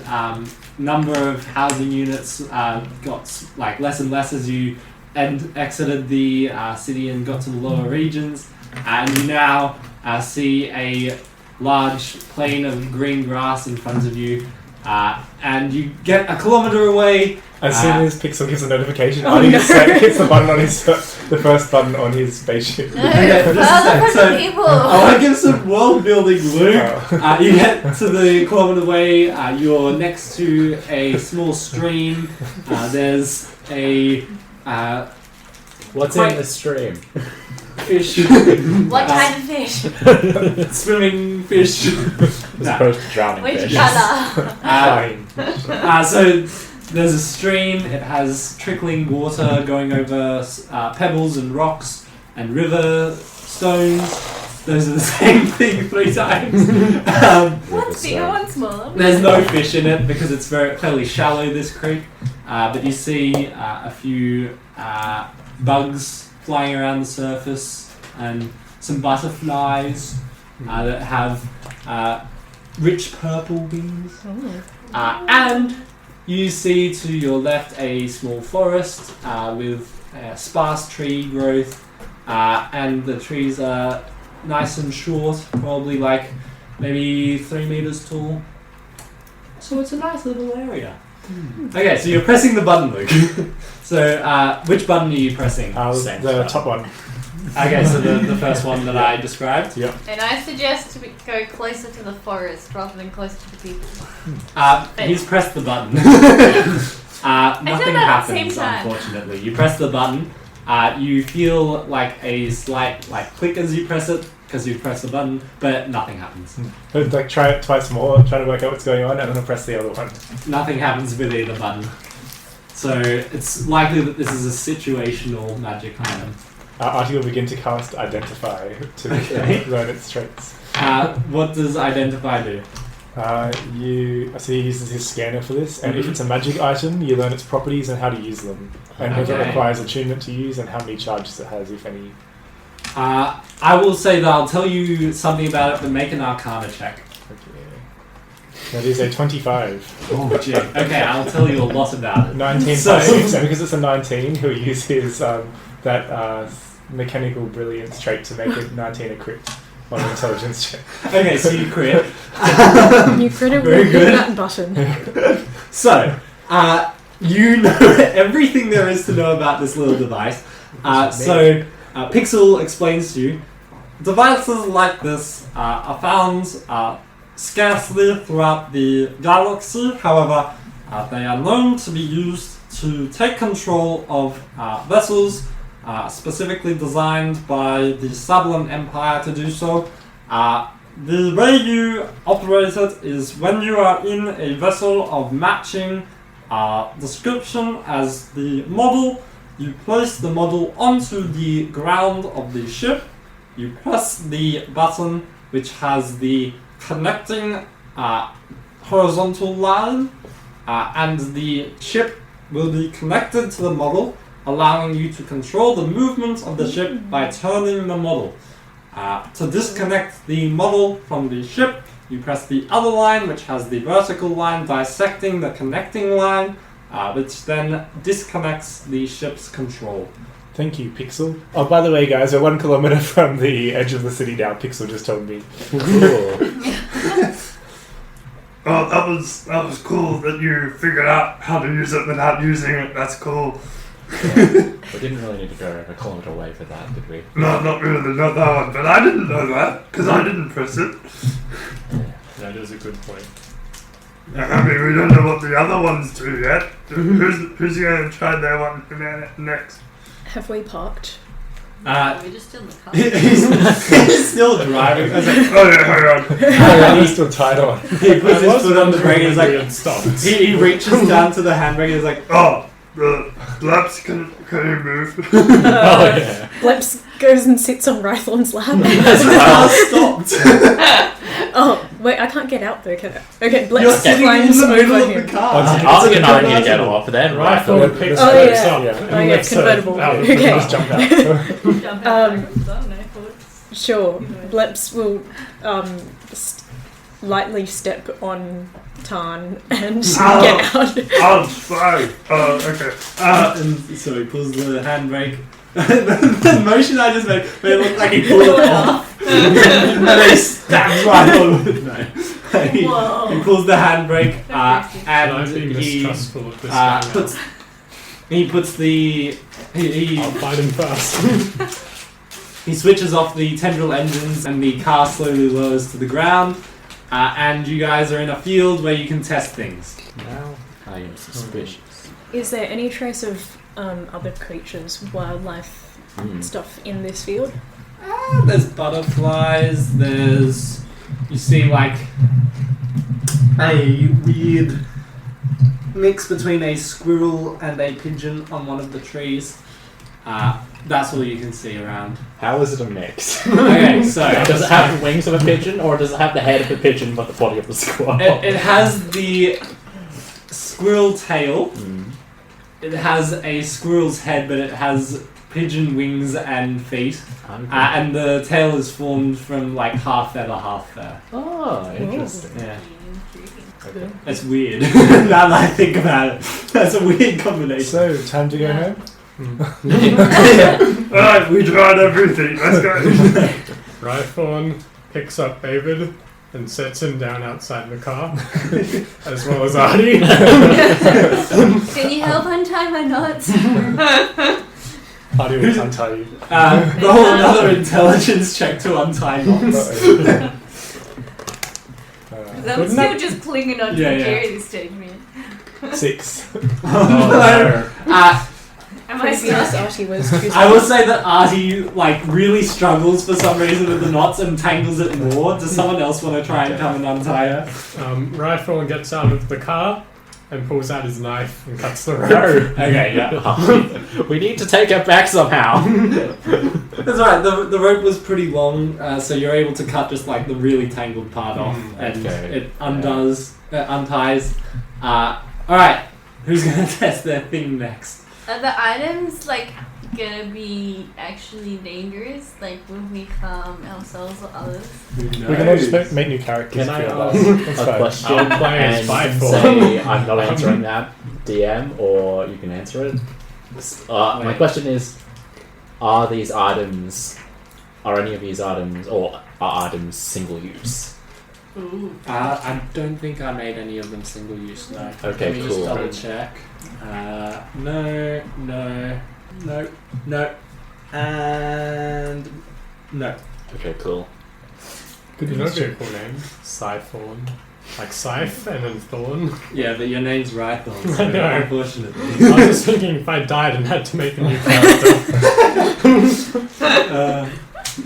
number of housing units got less and less as you exited the city and got to the lower regions. And you now see a large plain of green grass in front of you, and you get a kilometre away. As soon as Pixel gives a notification, Oh, Artie no. hits the button on the first button on his spaceship. Okay, just a sec. So, people. I want to give some world building, Luke. Oh. You get to the kilometre away, you're next to a small stream. There's a What's Quite- in the stream? Fish. What kind of fish? Swimming fish. As No. opposed to drowning Which fish. colour? So there's a stream. It has trickling water going over pebbles and rocks and river stones. Those are the same thing 3 times. One's bigger, one's smaller. There's no fish in it because it's very fairly shallow, this creek. But you see a few bugs flying around the surface and some butterflies that have rich purple wings. And you see to your left a small forest with sparse tree growth, and the trees are nice and short, probably like maybe 3 meters tall. So it's a nice little area. Okay, so you're pressing the button, Luke. So which button are you pressing? The top one. Okay, so the first one that I described. Yep. And I suggest to go closer to the forest rather than closer to the people. He's pressed the button. Nothing that at the same happens, time. unfortunately. You press the button. You feel like a slight click as you press it because you press the button, but nothing happens. But like try it twice more, try to work out what's going on, and then I'll press the other one. Nothing happens with either button. So it's likely that this is a situational magic item. Arty will begin to cast Identify to learn its traits. What does Identify do? So he uses his scanner for this, and if it's a magic item, you learn its properties and how to use them, and if it Okay. requires attunement to use, and how many charges it has, if any. I will say that I'll tell you something about it, but make an Arcana check. Okay. That is a 25. Oh, gee. Okay, I'll tell you a lot about it. 19 So- plus 6, and because it's a 19, he'll use his that mechanical brilliance trait to make it 19 a crit on an intelligence check. Okay, so you crit. You credit Very with good. that button. So, you know everything there is to know about this little device. So, Pixel explains to you, devices like this are found scarcely throughout the galaxy. However, they are known to be used to take control of vessels specifically designed by the Sablan Empire to do so. The way you operate it is when you are in a vessel of matching description as the model, you place the model onto the ground of the ship, you press the button which has the connecting horizontal line, and the ship will be connected to the model, allowing you to control the movement of the ship by turning the model. To disconnect the model from the ship, you press the other line, which has the vertical line dissecting the connecting line, which then disconnects the ship's control. Thank you, Pixel. Oh, by the way, guys, we're 1 kilometer from the edge of the city now. Pixel just told me. Oh, that was cool that you figured out how to use it without using it. That's cool. We didn't really need to go a kilometre away for that, did we? No, not really, not that one. But I didn't know that because I didn't press it. That is a good point. I mean, we don't know what the other ones do yet. Who's going to try their one next? Have we parked? We're just still in the car. He's still driving. I was like, Oh yeah, hang on. I'm still tied on. he puts his foot on the brake and and he's stopped. like, he reaches down to the handbrake and he's like, Oh, the Bleps, can you move? Oh yeah. Bleps goes and sits on Rythorn's lap. stopped. Oh, wait, I can't get out though, can I? Okay, Bleps You're sitting in climbs the middle over of him. the car. I was going to get off, but then Right, Rythorn Rythorn picks Oh, Bleps yeah. up. Yeah. Oh, yeah, convertible. Okay. Just jump out. Jump out backwards, I don't know. Sure, Bleps will lightly step on Tarn and Ow. get out. I'm sorry. Okay. And so he pulls the handbrake. The motion I just made made it look like he pulled it off. And then he stabs right on with it. No. He pulls the handbrake Oh, and I'd be he mistrustful of this guy now. puts the he I'll fight him first. he switches off the tendril engines and the car slowly lowers to the ground. And you guys are in a field where you can test things. Now I am suspicious. Is there any trace of other creatures, wildlife stuff in this field? There's butterflies, you see like a weird mix between a squirrel and a pigeon on one of the trees. That's all you can see around. How is it a mix? Okay, so Does it have wings of a pigeon, or does it have the head of a pigeon but the body of the squirrel? it has the squirrel tail. It has a squirrel's head, but it has pigeon wings and feet. And the tail is formed from like half feather, half fur. Oh, interesting. Yeah. Okay. That's weird. Now that I think about it, that's a weird combination. So, time to go home? Alright, we tried everything. Let's go. Rythorn picks up Bavid and sets him down outside the car, as well as Arty. Can you help untie my knots? Arty will untie you. Roll another intelligence check to untie knots. I'm still just clinging on to the carry stage, man. 6. Am I Previous stuck? Arty was too I will say that Arty like really struggles for some reason with the knots and tangles it more. Does someone else want to try and come and untie her? Rythorn gets out of the car and pulls out his knife and cuts the rope. Okay, yeah. We need to take it back somehow. That's right. The rope was pretty long, so you're able to cut just like the really tangled part off, and it unties. All right, who's gonna test their thing next? Are the items like gonna be actually dangerous? Like, will we harm ourselves or others? We can all just make new characters. Can I if you ask like. That's a fine. question I'll play as and Spyfall. say I'm not answering that, DM, or you can answer it? My question is, are any of these items, or are items single use? I don't think I made any of them single use. No. Okay, Let me cool. just double check. No, and no. Okay, cool. You know the cool name? Scythorn. Like scythe and then thorn. Yeah, but your name's Rythorn, I so know. unfortunately. I was just thinking if I died and had to make a new character.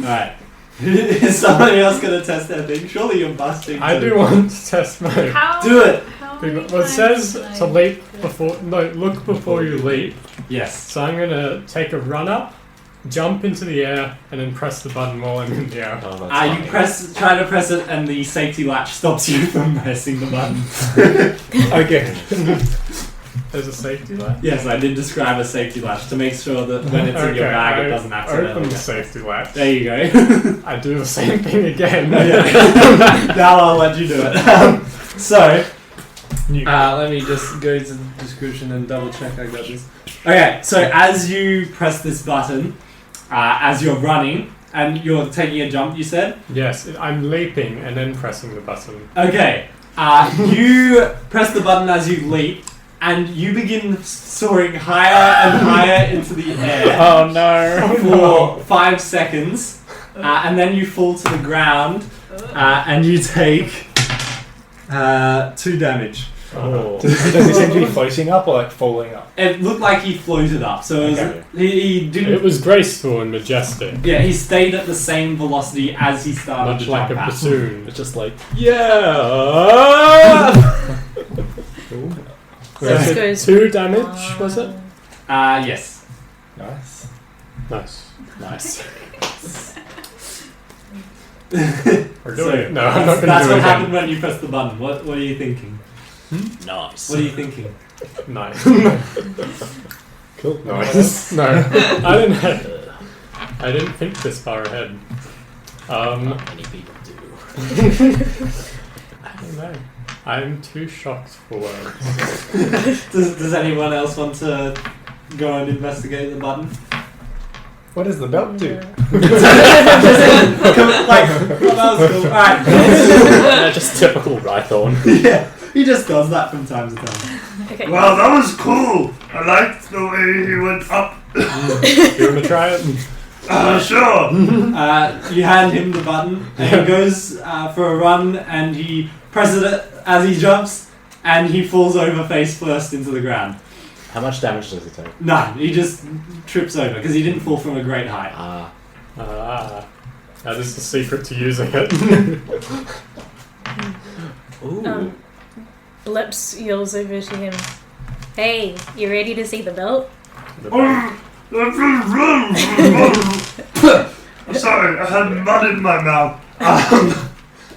Alright. Is somebody else going to test their thing? Surely you're busting. I do want to test mine. How? Do it! How many Well, it times says can I to leap do it? before. No, look before you leap. Yes. So I'm gonna take a run up, jump into the air, and then press the button while I'm in the air. Oh, that's funny. You try to press it, and the safety latch stops you from pressing the button. Okay. There's a safety latch. Yes, I did describe a safety latch to make sure that when it's in your bag, it doesn't Open accidentally the get. safety latch. There you go. I do the same thing again. Now I'll let you do it. So, New. let me just go to the description and double check I got this. Okay, so as you press this button, as you're running, and you're taking a jump, you said? Yes, I'm leaping and then pressing the button. Okay, you press the button as you leap, and you begin soaring higher and higher into the air. Oh no! For 5 seconds, and then you fall to the ground, and you take 2 damage. Oh. Does he seem to be floating up or like falling up? It looked like he floated up, so it was, Okay. he didn't. It was graceful and majestic, Yeah, he stayed at the same velocity as he started much to like a jump at. bassoon. It's just like, yeah! So this So goes 2 damage, was it? Yes. Nice. Nice. Nice. We're doing it. No, I'm not going to That's do what it happened again. when you pressed the button. What are you thinking? Nice. What are you thinking? Nice. Cool. Nice. No, I didn't think this far ahead. Not many people do. I don't know. I'm too shocked for words. Does anyone else want to go and investigate the button? What does the belt do? Alright. Just typical Rythorn. Yeah, he just does that from time to time. okay. Well, that was cool. I liked the way he went up. You want to try it? Sure. You hand him the button, and he goes for a run, and he presses it as he jumps, and he falls over face first into the ground. How much damage does he take? None. He just trips over because he didn't fall from a great height. That is the secret to using it. Ooh. Bleps yells over to him, "Hey, you ready to see the belt?" I'm sorry, I had mud in my mouth.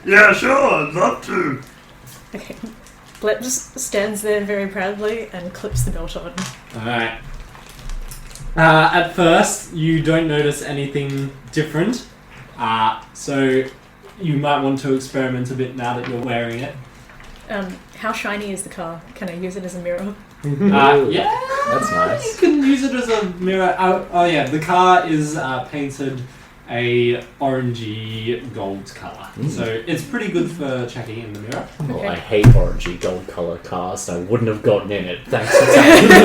Yeah, sure, I'd love to. Okay. Bleps stands there very proudly and clips the belt on. Alright. At first, you don't notice anything different. So you might want to experiment a bit now that you're wearing it. How shiny is the car? Can I use it as a mirror? Yeah, That's nice. you can use it as a mirror. Oh yeah, the car is painted a orangey gold colour, so it's pretty good for checking in the mirror. Well, Okay. I hate orangey gold colour cars, so I wouldn't have gotten in it. Thanks for telling me.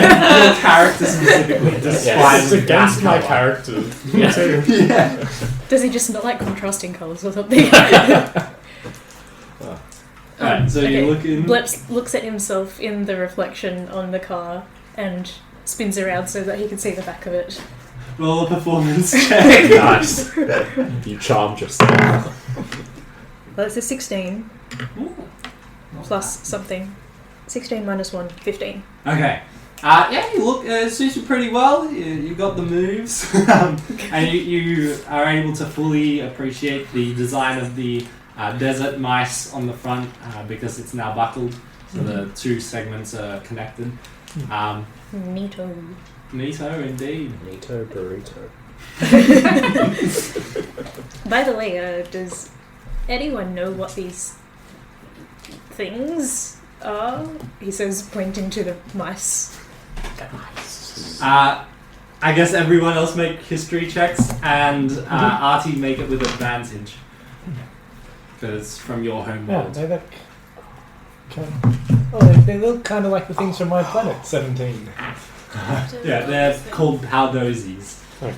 Your character specifically It's despises against my that character. Yeah. colour. Yeah. Does he just not like contrasting colours or something? Alright, so you look in. Bleps looks at himself in the reflection on the car and spins around so that he can see the back of it. Roll a performance check. Nice. You charmed yourself. Well, it's a 16 plus something. 16 minus 1, 15. Okay. Yeah, you look, it suits you pretty well. You got the moves. And you are able to fully appreciate the design of the desert mice on the front because it's now buckled. So the two segments are connected. Neato. Neato, indeed. Neato burrito. By the way, does anyone know what these things are? He says, pointing to the mice. I guess everyone else make history checks, and Arty make it with advantage. Because from your home Yeah, world. they look. They look kind of like the things from my planet. 17. Yeah, they're called Paldosies. Do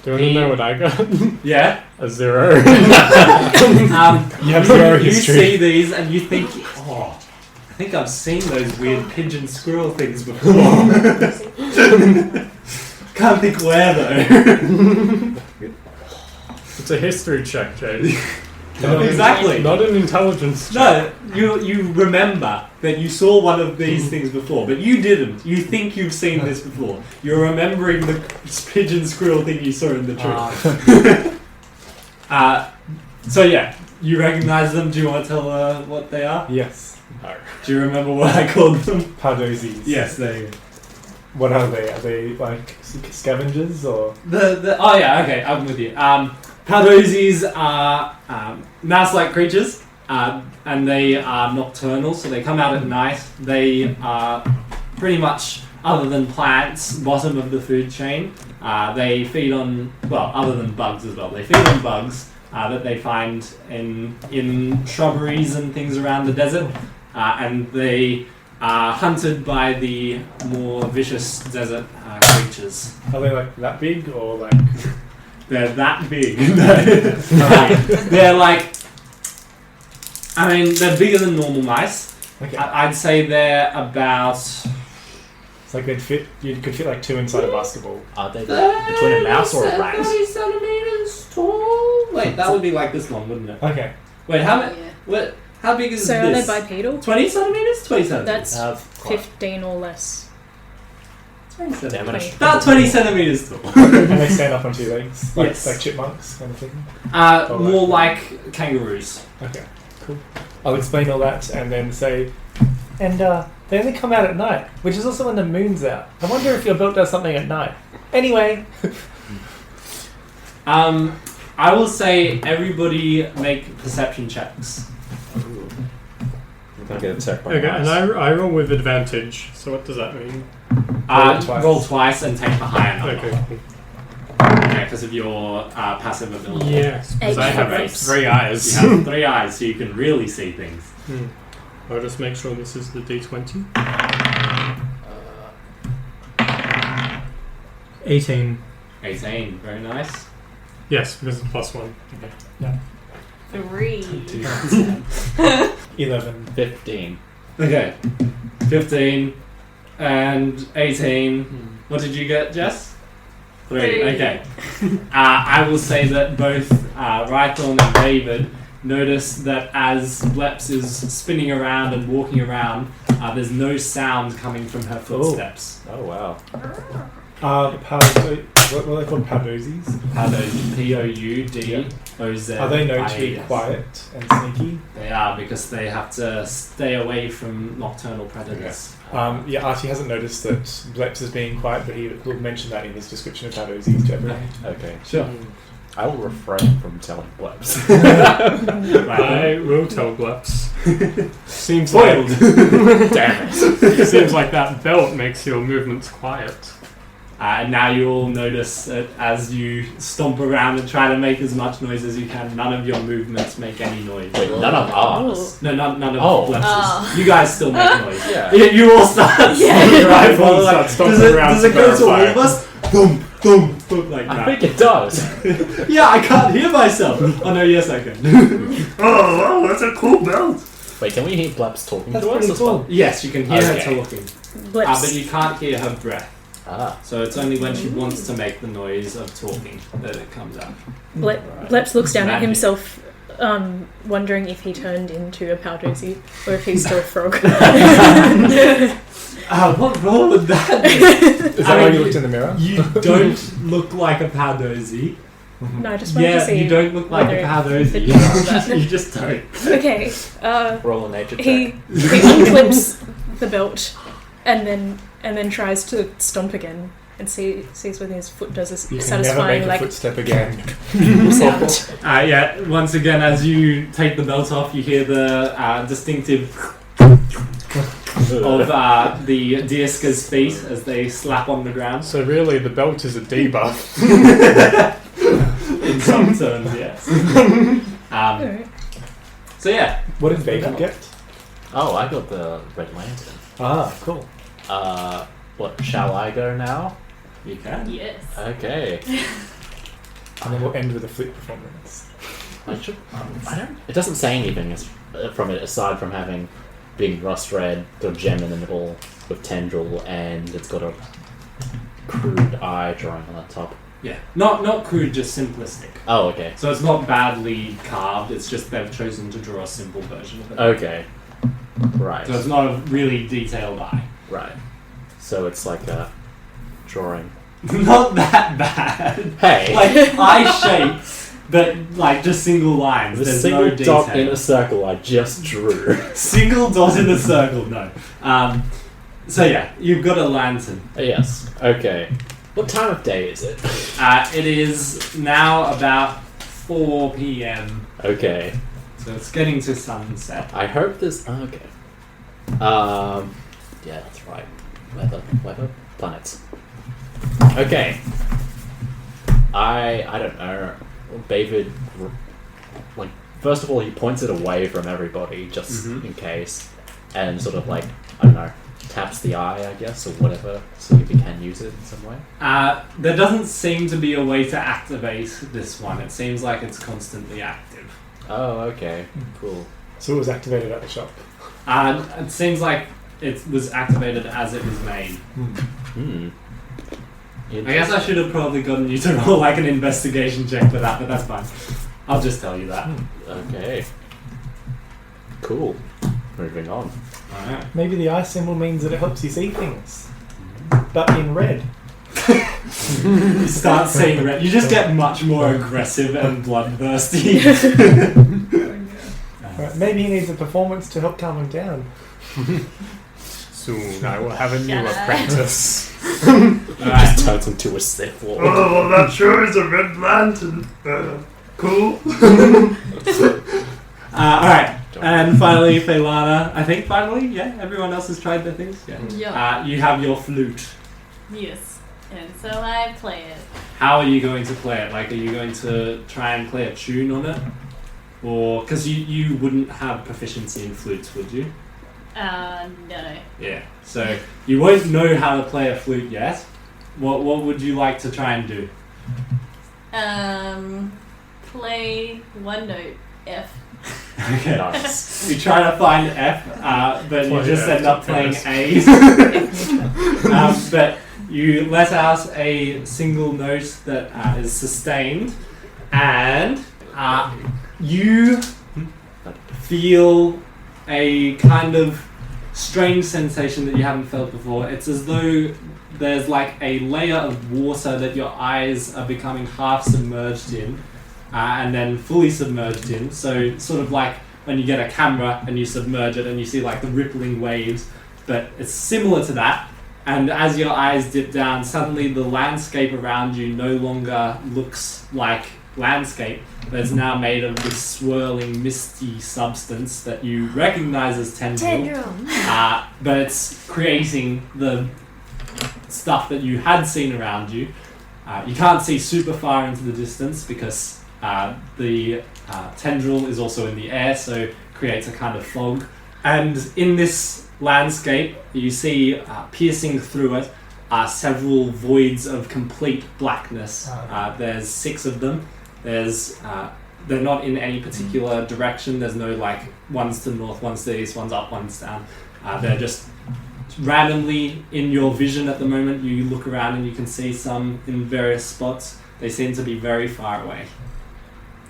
you want to know what I got? Yeah? A 0. You have 0 You history. see these and you think, oh, I think I've seen those weird pigeon squirrel things before. Can't think where though. It's a history check, Jade. Exactly. Not an intelligence check. No, you remember that you saw one of these things before, but you didn't. You think you've seen this before. You're remembering the pigeon squirrel thing you saw in the tree. So yeah, you recognize them. Do you want to tell what they are? Yes. Do you remember what I called them? Pardosies. Yes, there you go. What are they? Are they like scavengers or? Oh yeah, okay, I'm with you. Pardosies are mouse-like creatures, and they are nocturnal, so they come out at night. They are pretty much, other than plants, bottom of the food chain. They feed on, well, other than bugs as well. They feed on bugs that they find in shrubberies and things around the desert, and they are hunted by the more vicious desert creatures. Are they like that big or like? They're that big. They're like, I mean, they're bigger than normal mice. Okay. I'd say they're about... It's like they'd fit. You could fit like 2 inside a basketball. Are they between a mouse or a rat? 30 centimeters tall. Wait, that would be like this long, wouldn't it? Okay. Wait, how big? Yeah. What? How big is So are they this? bipedal? 20 centimeters? 20 centimeters. That's Quite. 15 or less. 20 Damn centimeters. it. About 20 centimeters tall. And they stand up on 2 legs, like Yes. like chipmunks kind of thing. More like kangaroos. Okay. Cool. I'll explain all that and then say, and they only come out at night, which is also when the moon's out. I wonder if your belt does something at night. Anyway. I will say everybody make perception checks. I'm gonna get attacked by Okay, mice. and I roll with advantage. So what does that mean? Roll twice and take the higher number. Okay. Yeah, because of your passive ability. Yes, because I have Eggs. 3 eyes. You have 3 eyes, so you can really see things. I'll just make sure this is the D20. 18. 18, very nice. Yes, because it's +1. 3. 11. 15. Okay, 15. and 18. What did you get, Jess? 3. Okay. I will say that both Rythorn and Bavid notice that as Bleps is spinning around and walking around, there's no sound coming from her footsteps. Oh wow. What are they called? Powdosies? Powdozy. P-O-U-D-O-Z. Are they known to be quiet and sneaky? They are, because they have to stay away from nocturnal predators. Arty hasn't noticed that Bleps is being quiet, but he'll mention that in his description of Powdosies to everyone. Okay. Sure. I will refrain from telling Bleps. I will tell Bleps. Seems Foiled. like Damn it. seems like that belt makes your movements quiet. And now you all notice that as you stomp around and try to make as much noise as you can, none of your movements make any noise. Wait, none of ours. No, none of Oh. Bleps's. Oh. You guys still make noise. Yeah. You all start. Yeah. Right, Everyone like, starts stomping does it, around does it to go to all verify. of us? Thump, thump, thump, like I that. think it does. Yeah, I can't hear myself. Oh no, yes I can. Oh, wow, that's a cool belt. Wait, can we hear Bleps talking That's to us? pretty as cool. well? Yes, you can hear Okay. her talking. Bleps. But you can't hear her breath. Ah. So it's only when she wants to make the noise of talking that it comes out. Bleps looks down at Magic. himself, wondering if he turned into a Powdozy or if he's still a frog. What role would that be? Is that I why mean, you looked in the mirror? You don't look like a Powdozy. No, I just wanted to Yeah, see. you don't look like a whether it Powdozy. fits with that. You just don't. Okay, Roll a nature check. he unclips the belt and then tries to stomp again and sees whether his foot does a You can never satisfying make a like footstep again. sound. Yeah, once again, as you take the belt off, you hear the distinctive of the Diaska's feet as they slap on the ground. So really, the belt is a debuff. In some terms, yes. Alright. So yeah, What did Bavid get? Oh, I got the red lantern. Ah, cool. What, shall I go now? you can. Yes. Okay. And then we'll end with a flute performance. I should. I don't. It doesn't say anything from it aside from having being rust red, got a gem in the middle with tendril, and it's got a crude eye drawing on the top. Yeah, not crude, just simplistic. Oh, okay. So it's not badly carved. It's just they've chosen to draw a simple version of it. Okay. Right. So it's not a really detailed eye. Right. So it's like a drawing. Not that bad. Hey. Like eye shape, but like just single lines. The There's single no detail. dot in a circle I just drew. Single dot in a circle. No. So yeah, you've got a lantern. Yes. Okay. What time of day is it? It is now about 4 p.m. Okay. So it's getting to sunset. I hope there's. Okay. Yeah, that's right. Weather, planets. Okay. I don't know. Bavid, like, first of all, he points it away from everybody just Mhm. in case, and sort of like, I don't know, taps the eye, I guess, or whatever, see if he can use it in some way. There doesn't seem to be a way to activate this one. It seems like it's constantly active. Oh, okay, cool. So it was activated at the shop. It seems like it was activated as it was made. Hmm. I guess I should have probably gotten you to roll like an investigation check for that, but that's fine. I'll just tell you that. Okay. Cool. Moving on. Alright. Maybe the eye symbol means that it helps you see things, but in red. You start seeing red. You just get much more aggressive and bloodthirsty. Right, maybe he needs a performance to help calm him down. Soon I will have a new Shall I? apprentice. Alright. Just turns into a Sith Lord. Oh, well, that sure is a red lantern. Cool. Alright. And finally, Faelana. I think finally, yeah? Everyone else has tried their things? Yeah. Yeah. You have your flute. Yes. And so I play it. How are you going to play it? Like, are you going to try and play a tune on it? Or, because you wouldn't have proficiency in flutes, would you? No. Yeah. So, you won't know how to play a flute yet. What would you like to try and do? Play one note, F. Okay. Nice. You try to find F, but you Play just F end up to playing finish. A. But you let out a single note that is sustained, and you feel a kind of strange sensation that you haven't felt before. It's as though there's like a layer of water that your eyes are becoming half submerged in, and then fully submerged in. So sort of like when you get a camera and you submerge it and you see like the rippling waves, but it's similar to that. And as your eyes dip down, suddenly the landscape around you no longer looks like landscape, but it's now made of this swirling, misty substance that you recognize as tendril. But it's creating the stuff that you had seen around you. You can't see super far into the distance because the tendril is also in the air, so it creates a kind of fog. And in this landscape, you see piercing through it are several voids of complete blackness. There's 6 of them. They're not in any particular direction. There's no like one's to the north, one's to the east, one's up, one's down. They're just randomly in your vision at the moment. You look around and you can see some in various spots. They seem to be very far away.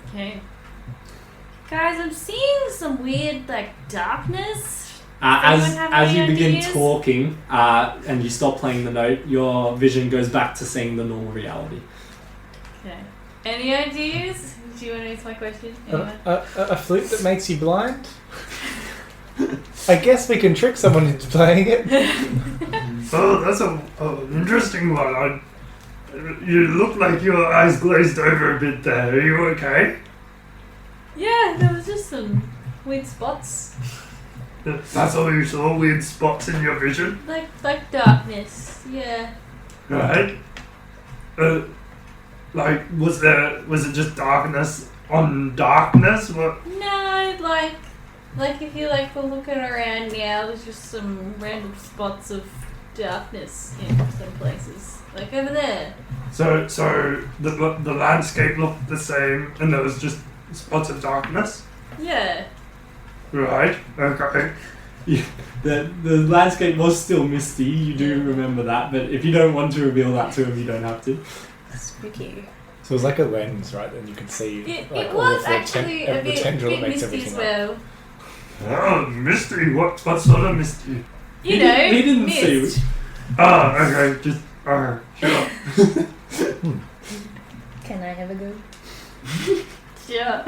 Okay. Guys, I'm seeing some weird, like, darkness. As you any begin ideas? talking and you stop playing the note, your vision goes back to seeing the normal reality. Okay. Any ideas? Do you want to answer my question? Anyone? A flute that makes you blind? I guess we can trick someone into playing it. Oh, that's an interesting one. You look like your eyes glazed over a bit there. Are you okay? Yeah, there was just some weird spots. That's all you saw? Weird spots in your vision? Like darkness, yeah. Right. Was it just darkness on darkness? What? No, like if you were looking around now, there's just some random spots of darkness in some places. Like over there. So the landscape looked the same and there was just spots of darkness? Yeah. Right, okay. The landscape was still misty, you do remember that, but if you don't want to reveal that to him, you don't have to. Spooky. So it was like a lens, right? And you could see It all was of the actually a the bit tendril that makes misty as everything well. up. Oh, mystery. What sort of mystery? You know, he didn't mist. see which. Oh, okay. Just sure. Can I have a go? Sure.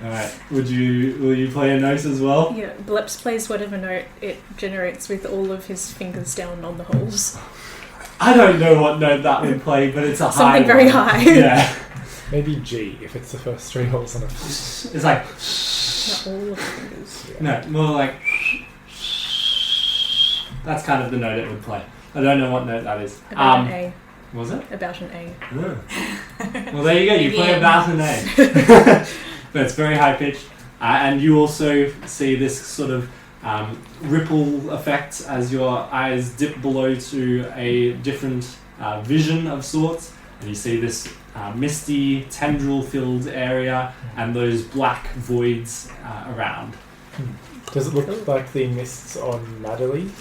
Alright, will you play a note as well? Yeah, Bleps plays whatever note it generates with all of his fingers down on the holes. I don't know what note that would play, but it's a high Something very one. high. Yeah. Maybe G if it's the first 3 holes on a. It's like Not all of the fingers. Yeah. no, more like that's kind of the note it would play. I don't know what note that is. About an A. Was it? About an A. Well, there you go. You play Maybe about an A. But it's very high pitched, and you also see this sort of ripple effect as your eyes dip below to a different vision of sorts, and you see this misty, tendril-filled area and those black voids around. Does it look like the mists on Madeline?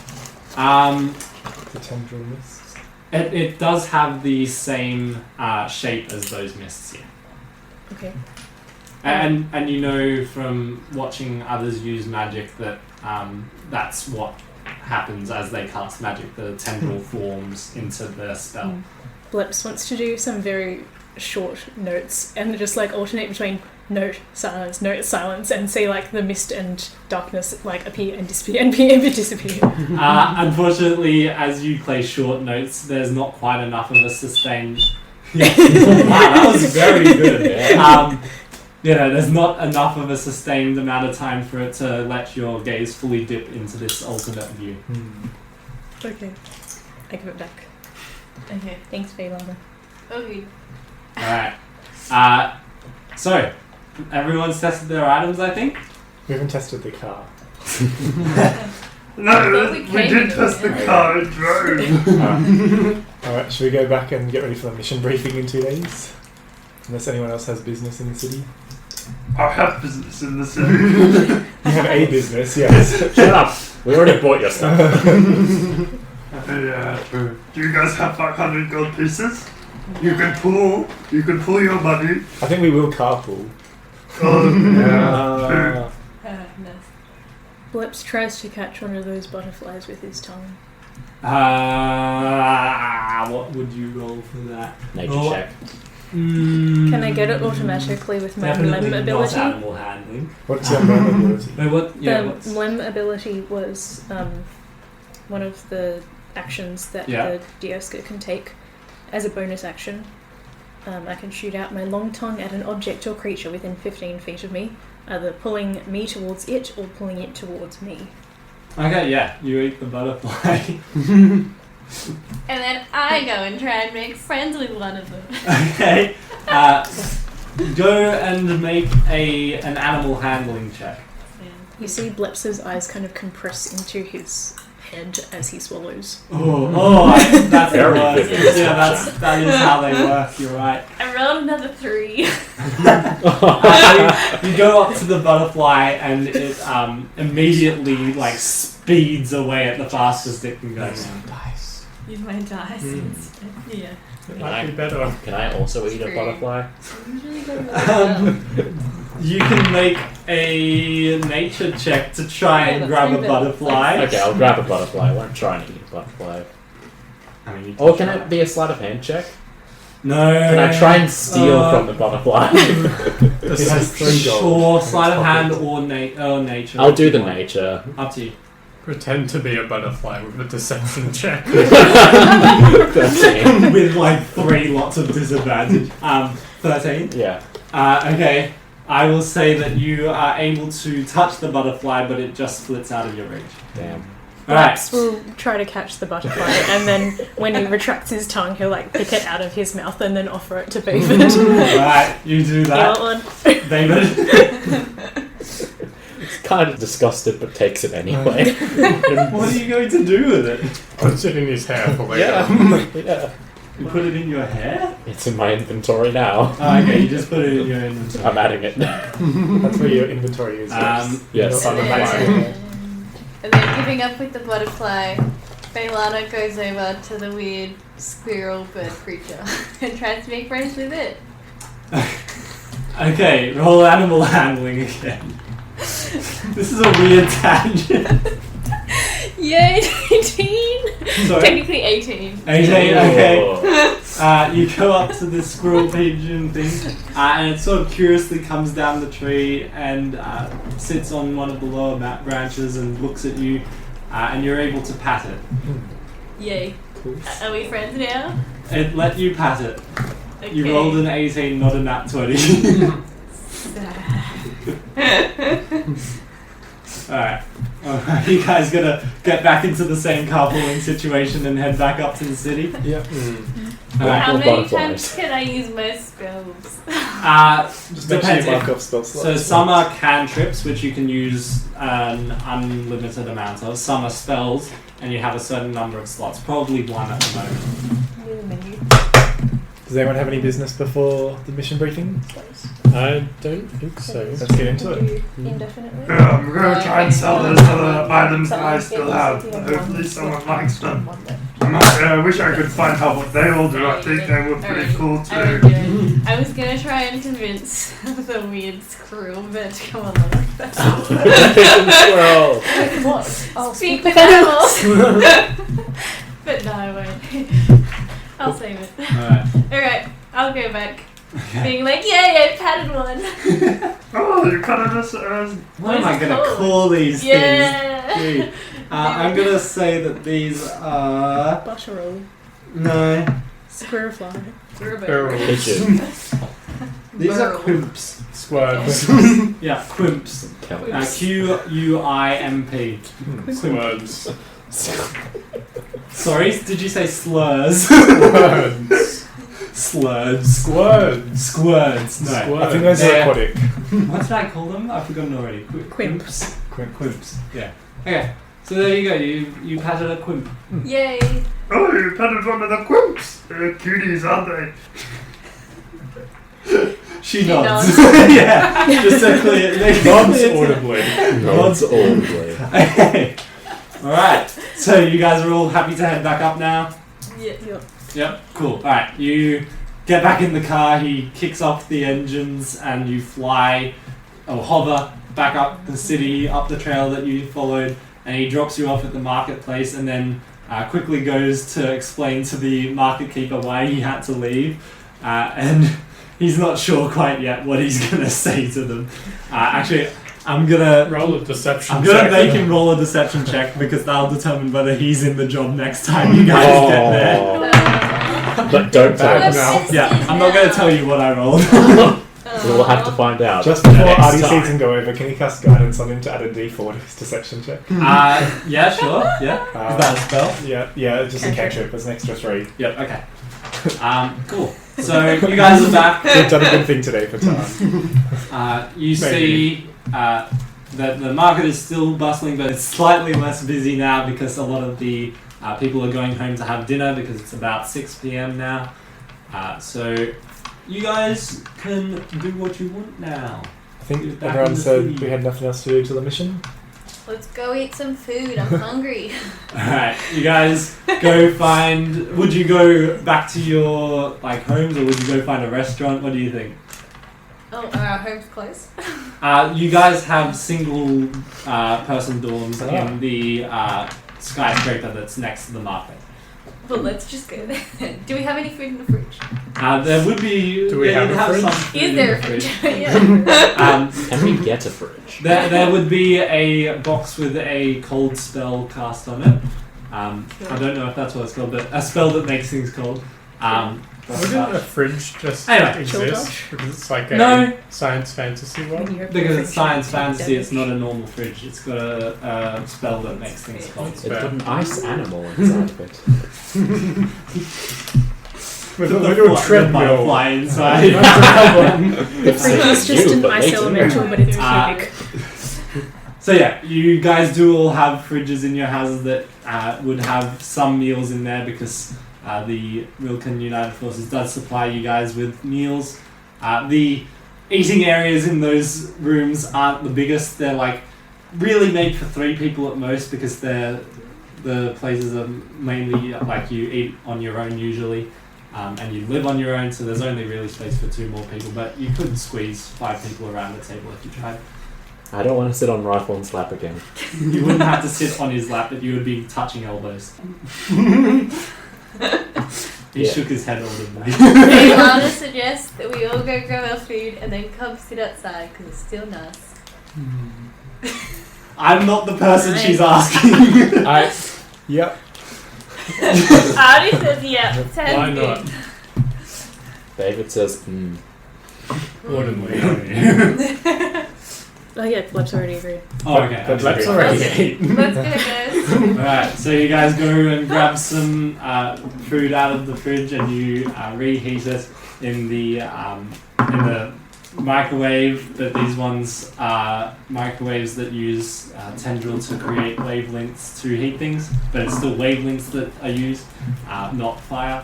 The tendril mists? It does have the same shape as those mists, yeah. Okay. And you know from watching others use magic that that's what happens as they cast magic. The tendril forms into the spell. Bleps wants to do some very short notes and just like alternate between note, silence, and see like the mist and darkness like appear and disappear and appear and disappear. Unfortunately, as you play short notes, there's not quite enough of a sustained... Wow, that was very good. There's not enough of a sustained amount of time for it to let your gaze fully dip into this alternate view. Okay. I give it back. Okay. Thanks, Faelana. Okay. Alright. So, everyone's tested their items, I think? We haven't tested the car. No, we we came did to test the it. car and drove. Alright, should we go back and get ready for the mission briefing in 2 days? Unless anyone else has business in the city. I have business in the city. You have a business, yes. Shut up. We already bought your stuff. Yeah, true. Do you guys have 500 gold pieces? You can pool your money. I think we will carpool. Oh, yeah. Nice. Bleps tries to catch one of those butterflies with his tongue. What would you roll for that? Nature check. Can I get it automatically with my Lem Definitely not ability? animal handling. What's your main ability? Wait, what? Yeah, The what's... Lem ability was one of the actions that Yeah. the Dioska can take as a bonus action. I can shoot out my long tongue at an object or creature within 15 feet of me, either pulling me towards it or pulling it towards me. Okay, yeah, you eat the butterfly. And then I go and try and make friends with one of them. Okay, go and make an animal handling check. You see Bleps's eyes kind of compress into his head as he swallows. That's Very the word. vivid Yeah, that is how they work. You're right. I rolled another 3. You go up to the butterfly and it immediately like speeds away at the fastest it can go. Dice. Use my dice instead. Yeah. It might be better. Can I also eat a Screw. butterfly? Usually go really well. You can make a nature check to try and Yeah, grab a that's butterfly. Okay, I'll grab a butterfly. I won't try and eat a butterfly. I mean, you Or can try. it be a sleight of hand check? No. Can I try and steal from the butterfly? It has 3 gold. Sure, sleight of hand or nature. I'll do the nature. Up to you. Pretend to be a butterfly with a deception check. 13. With like 3 lots of disadvantage. 13. Yeah. Okay. I will say that you are able to touch the butterfly, but it just splits out of your reach. Damn. Alright. Bleps will try to catch the butterfly, and then when he retracts his tongue, he'll like pick it out of his mouth and then offer it to Bavid. Alright, you do You that. want one? David. It's kind of disgusted, but takes it anyway. What are you going to do with it? Puts it in his hair for later. Yeah. Yeah. You put it in your hair? It's in my inventory now. Oh, okay, you just put it in your inventory. I'm adding it. That's where your inventory is. Yes. And Butterfly. then giving up with the butterfly, Faelana goes over to the weird squirrel bird creature and tries to make friends with it. Okay, roll animal handling again. This is a weird tangent. Yay, 18! Sorry? Technically 18. 18, okay. Oh. You go up to this squirrel pigeon thing, and it sort of curiously comes down the tree and sits on one of the lower branches and looks at you, and you're able to pat it. Yay. Cool. Are we friends now? It let you pat it. Okay. You rolled an 18, not a nat 20. Alright. You guys gonna get back into the same carpooling situation and head back up to the city? Yep. Alright. How Or many butterflies. times can I use my spells? Just make sure Depends. you mark off spell slots. So some are cantrips, which you can use an unlimited amount of. Some are spells, and you have a certain number of slots. Probably 1 at the moment. Near the menu. Does anyone have any business before the mission briefing? I don't think so. Let's get into it. Indefinitely. Yeah, I'm going to try and sell those other items that I still have. Hopefully someone likes them. I wish I could find out what they all do. I think they were pretty cool too. I was gonna try and convince the weird squirrel bird to come along with us. Squirrel. What? Oh, Speak with animals! But no, I won't. I'll save it. Alright. Alright, I'll go back. Being like, yay, I patted one. Oh, you cut it as What am I is it gonna called? call these things? Yeah. Dude. I'm gonna say that these are... Butterroll. No. Squirrelfly. Rubber. Pigeon. These are Burl. quimps. Squirms. Yeah, quimps. Q-U-I-M-P. Squirms. Sorry, did you say slurs? Squirms. Slurs. Squirms. Squirds. No. I think those are Yeah. aquatic. What did I call them? I've forgotten already. Quimps. Quimps. Yeah. Okay. So there you go. You patted a quimp. Yay. Oh, you petted one of the quimps. They're cuties, aren't they? She nods. Yeah, just so clear. Nods audibly. Nods audibly. Okay. Alright, so you guys are all happy to head back up now? Yeah. Yep, cool. Alright, you get back in the car, he kicks off the engines, and you fly, or hover, back up the city, up the trail that you followed, and he drops you off at the marketplace, and then quickly goes to explain to the market keeper why he had to leave, and he's not sure quite yet what he's going to say to them. Actually, I'm gonna roll a deception. I'm gonna check. make him roll a deception check because that'll determine whether he's in the job next time you guys get there. But don't tell Bad us. now. Yeah, I'm not gonna tell you what I rolled. We'll have to find out. Just before next Artie time. sees him go over, can he cast guidance on him to add a d4 to his deception check? Yeah, sure. Yeah. Is that a spell? Yeah, just a cantrip. There's an extra 3. Yep. Okay. Cool. So you guys are back. We've done a good thing today for time. You see that the market is still bustling, but it's slightly less busy now because a lot of the people are going home to have dinner because it's about 6 p.m. now. So you guys can do what you want now. I think Back everyone in the said city. we had nothing else to do to the mission. Let's go eat some food. I'm hungry. Alright, you guys go find... Would you go back to your homes or would you go find a restaurant? What do you think? Oh, are our homes close? You guys have single person dorms Ah. in the skyscraper that's next to the market. Well, let's just go there then. Do we have any food in the fridge? There would be... Do we yeah, have you'd a fridge? some food Is in there the a fridge? Yeah. Can we get a fridge? There would be a box with a cold spell cast on it. I don't know if that's what it's called, but a spell that makes things cold. Wouldn't a fridge just Anyway. exist? Because it's like a No. science fantasy one. Because it's science fantasy, it's not a normal fridge. It's got a spell that makes things cold. It's got an ice animal inside of it. With The a little fly- treadmill. fly inside. The fridge is just You, an but ice later. elemental, but it's Ah. cubic. So yeah, you guys do all have fridges in your houses that would have some meals in there because the Rilken United Forces does supply you guys with meals. The eating areas in those rooms aren't the biggest. They're really made for 3 people at most because the places are mainly you eat on your own usually. And you live on your own, so there's only really space for 2 more people, but you could squeeze 5 people around the table if you tried. I don't want to sit on Rythorn's lap again. You wouldn't have to sit on his lap, but you would be touching elbows. He shook his head audibly. Faelana suggests that we all go grab our food and then come sit outside because it's still nice. I'm not the person she's asking. Yep. Artie says yeah. Sounds Why good. not? David says, Audibly. Oh yeah, Bleps already agreed. Oh, okay. That's That's great. already Let's 8. go, guys. Alright, so you guys go and grab some food out of the fridge and you reheat it in the microwave, but these ones are microwaves that use tendril to create wavelengths to heat things, but it's still wavelengths that are used, not fire,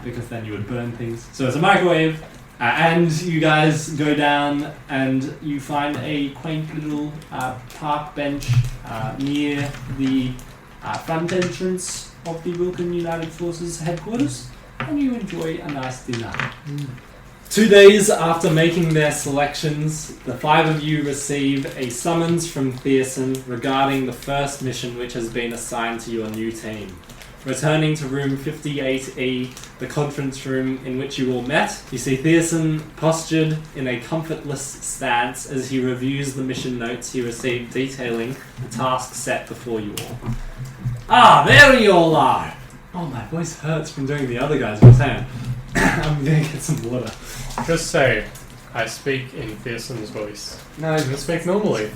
because then you would burn things. So it's a microwave, and you guys go down and you find a quaint little park bench near the front entrance of the Wilken United Forces headquarters, and you enjoy a nice dinner. 2 days after making their selections, the 5 of you receive a summons from Thiessen regarding the first mission which has been assigned to your new team. Returning to room 58E, the conference room in which you all met, you see Thiessen postured in a comfortless stance as he reviews the mission notes he received detailing the task set before you all. Ah, there you all are! Oh, my voice hurts from doing the other guy's voice. Hang on. I'm gonna get some water. Just say, I speak in Thiesen's voice. No, I can speak normally.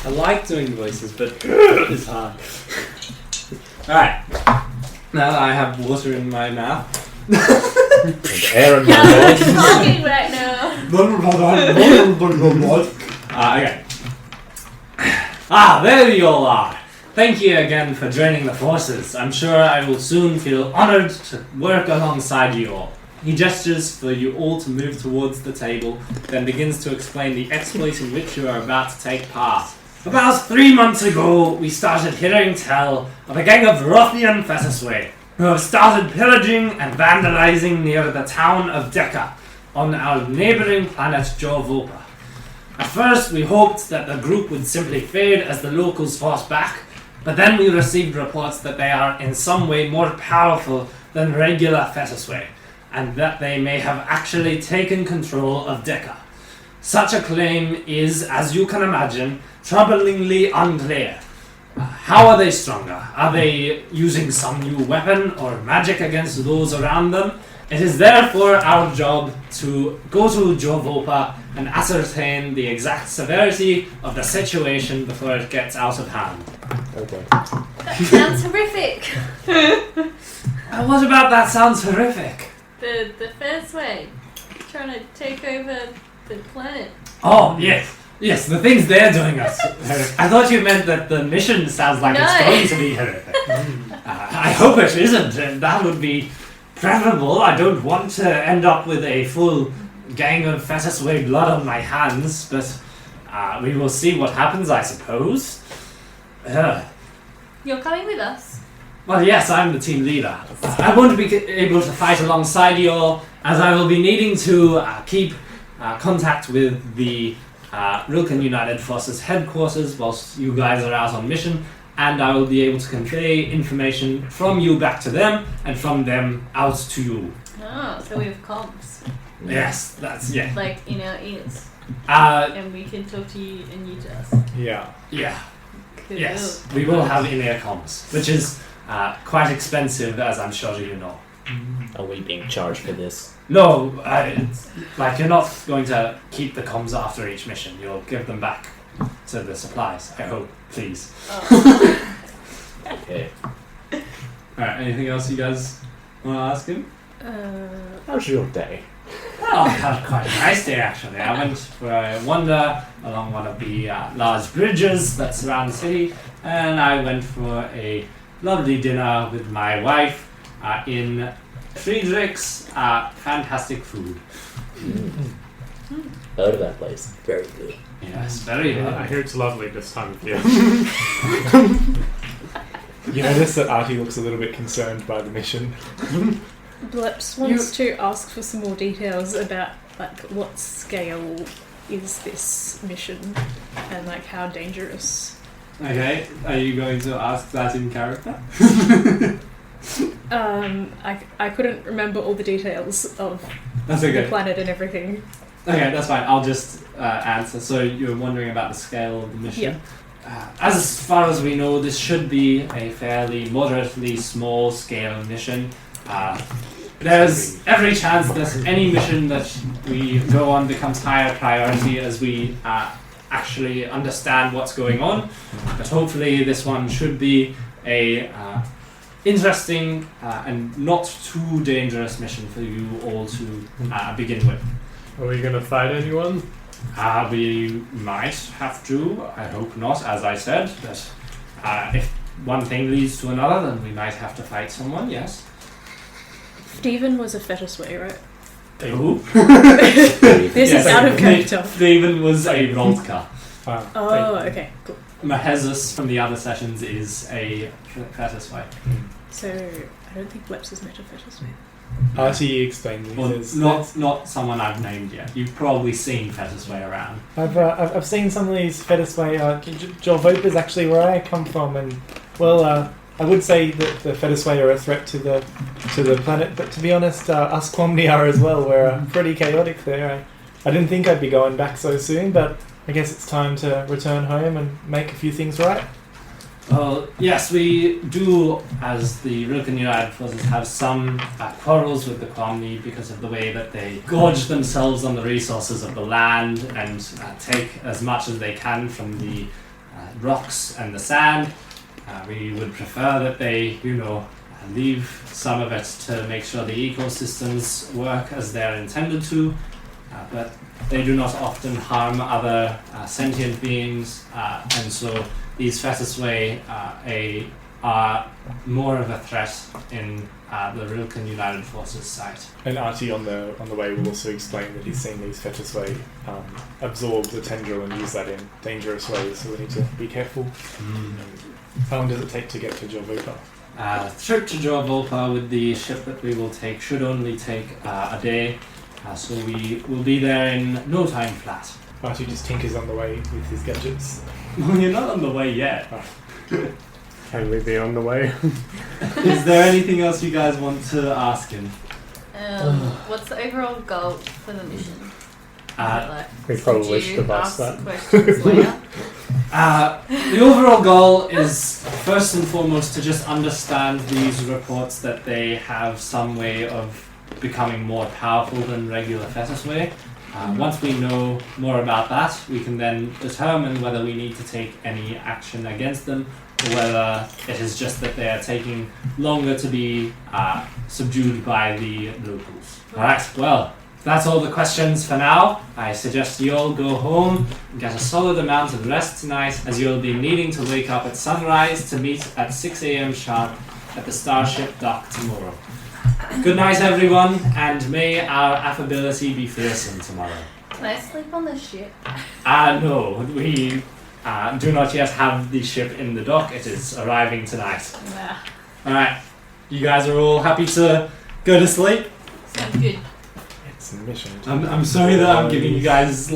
I like doing voices, but it's hard. Alright. Now that I have water in my mouth. and air in my I'm nose. talking right now. Okay. Ah, there you all are. Thank you again for joining the forces. I'm sure I will soon feel honored to work alongside you all. He gestures for you all to move towards the table, then begins to explain the exploit in which you are about to take part. About 3 months ago, we started hearing tell of a gang of ruffian Fetisway who have started pillaging and vandalizing near the town of Dekka on our neighbouring planet Jovopa. At first, we hoped that the group would simply fade as the locals fought back, but then we received reports that they are in some way more powerful than regular Fetisway, and that they may have actually taken control of Dekka. Such a claim is, as you can imagine, troublingly unclear. How are they stronger? Are they using some new weapon or magic against those around them? It is therefore our job to go to Jovopa and ascertain the exact severity of the situation before it gets out of hand. Okay. That sounds horrific. What about that sounds horrific? The first way, trying to take over the planet. Oh, yes. Yes, the things they're doing us horrific. I thought you meant that the mission sounds like it's No. going to be horrific. I hope it isn't, and that would be preferable. I don't want to end up with a full gang of Fetisway blood on my hands, but we will see what happens, I suppose. You're coming with us. Well, yes, I'm the team leader. I won't be able to fight alongside you all, as I will be needing to keep contact with the Rilken United Forces headquarters whilst you guys are out on mission, and I will be able to convey information from you back to them, and from them out to you. Oh, so we have comms. Yes, that's, yeah. Like in our ears. Uh, And we can talk to you and you to us. Yeah. yeah, Cool. yes. We will have in-ear comms, which is quite expensive, as I'm sure you know. Are we being charged for this? No, it's like you're not going to keep the comms after each mission. You'll give them back to the supplies, I hope, please. Oh. Okay. Alright, anything else you guys want to ask him? How's your day? Oh, I had quite a nice day actually. I went for a wander along one of the large bridges that surround the city, and I went for a lovely dinner with my wife in Friedrich's fantastic food. Heard of that place. Very good. Yes, very I lovely. hear it's lovely this time of year. You notice that Arty looks a little bit concerned by the mission. Bleps wants to ask for some more details about like what scale is this mission and like how dangerous. Okay, are you going to ask that in character? I couldn't remember all the details of That's the okay. planet and everything. Okay, that's fine. I'll just answer. So you're wondering about the scale of the mission? Yeah. As far as we know, this should be a fairly moderately small scale mission. There's every chance that any mission that we go on becomes higher priority as we actually understand what's going on. But hopefully this one should be a interesting and not too dangerous mission for you all to begin with. Are we going to fight anyone? We might have to. I hope not, as I said. But if one thing leads to another, then we might have to fight someone, yes. Steven was a Fetisway, right? Who? This is out of character. Steven was a Voltka. Oh, okay, cool. Mahezus from the other sessions is a Fetisway. So I don't think Bleps has met a Fetisway. Arty explained me. Well, There's- not someone I've named yet. You've probably seen Fetisway around. I've seen some of these Fetisway. Jovopa is actually where I come from, and well, I would say that the Fetisway are a threat to the planet. But to be honest, us Quomni are as well. We're pretty chaotic there. I didn't think I'd be going back so soon, but I guess it's time to return home and make a few things right. Well, yes, we do, as the Rilken United Forces, have some quarrels with the Quomni because of the way that they gorge themselves on the resources of the land and take as much as they can from the rocks and the sand. We would prefer that they, leave some of it to make sure the ecosystems work as they're intended to, but they do not often harm other sentient beings, and so these Fetisway are a are more of a threat in the Rilken United Forces site. And Arty on the way will also explain that he's seen these Fetisway absorb the tendril and use that in dangerous ways, so we need to be careful. How long does it take to get to Jorvopa? The trip to Jorvopa with the ship that we will take should only take a day, so we will be there in no time flat. Arty just tinkers on the way with his gadgets. Well, you're not on the way yet. Can we be on the way? Is there anything else you guys want to ask him? What's the overall goal for the mission? We probably should have asked that. Questions later. The overall goal is first and foremost to just understand these reports that they have some way of becoming more powerful than regular Fetisway. Once we know more about that, we can then determine whether we need to take any action against them, or whether it is just that they are taking longer to be subdued by the locals. Alright, well, that's all the questions for now. I suggest you all go home and get a solid amount of rest tonight, as you'll be needing to wake up at sunrise to meet at 6 a.m. sharp at the Starship dock tomorrow. Good night, everyone, and may our affability be fearsome tomorrow. Can I sleep on the ship? No, we do not yet have the ship in the dock. It is arriving tonight. Nah. Alright, you guys are all happy to go to sleep? Sounds good. It's a mission. I'm sorry that I'm giving you guys,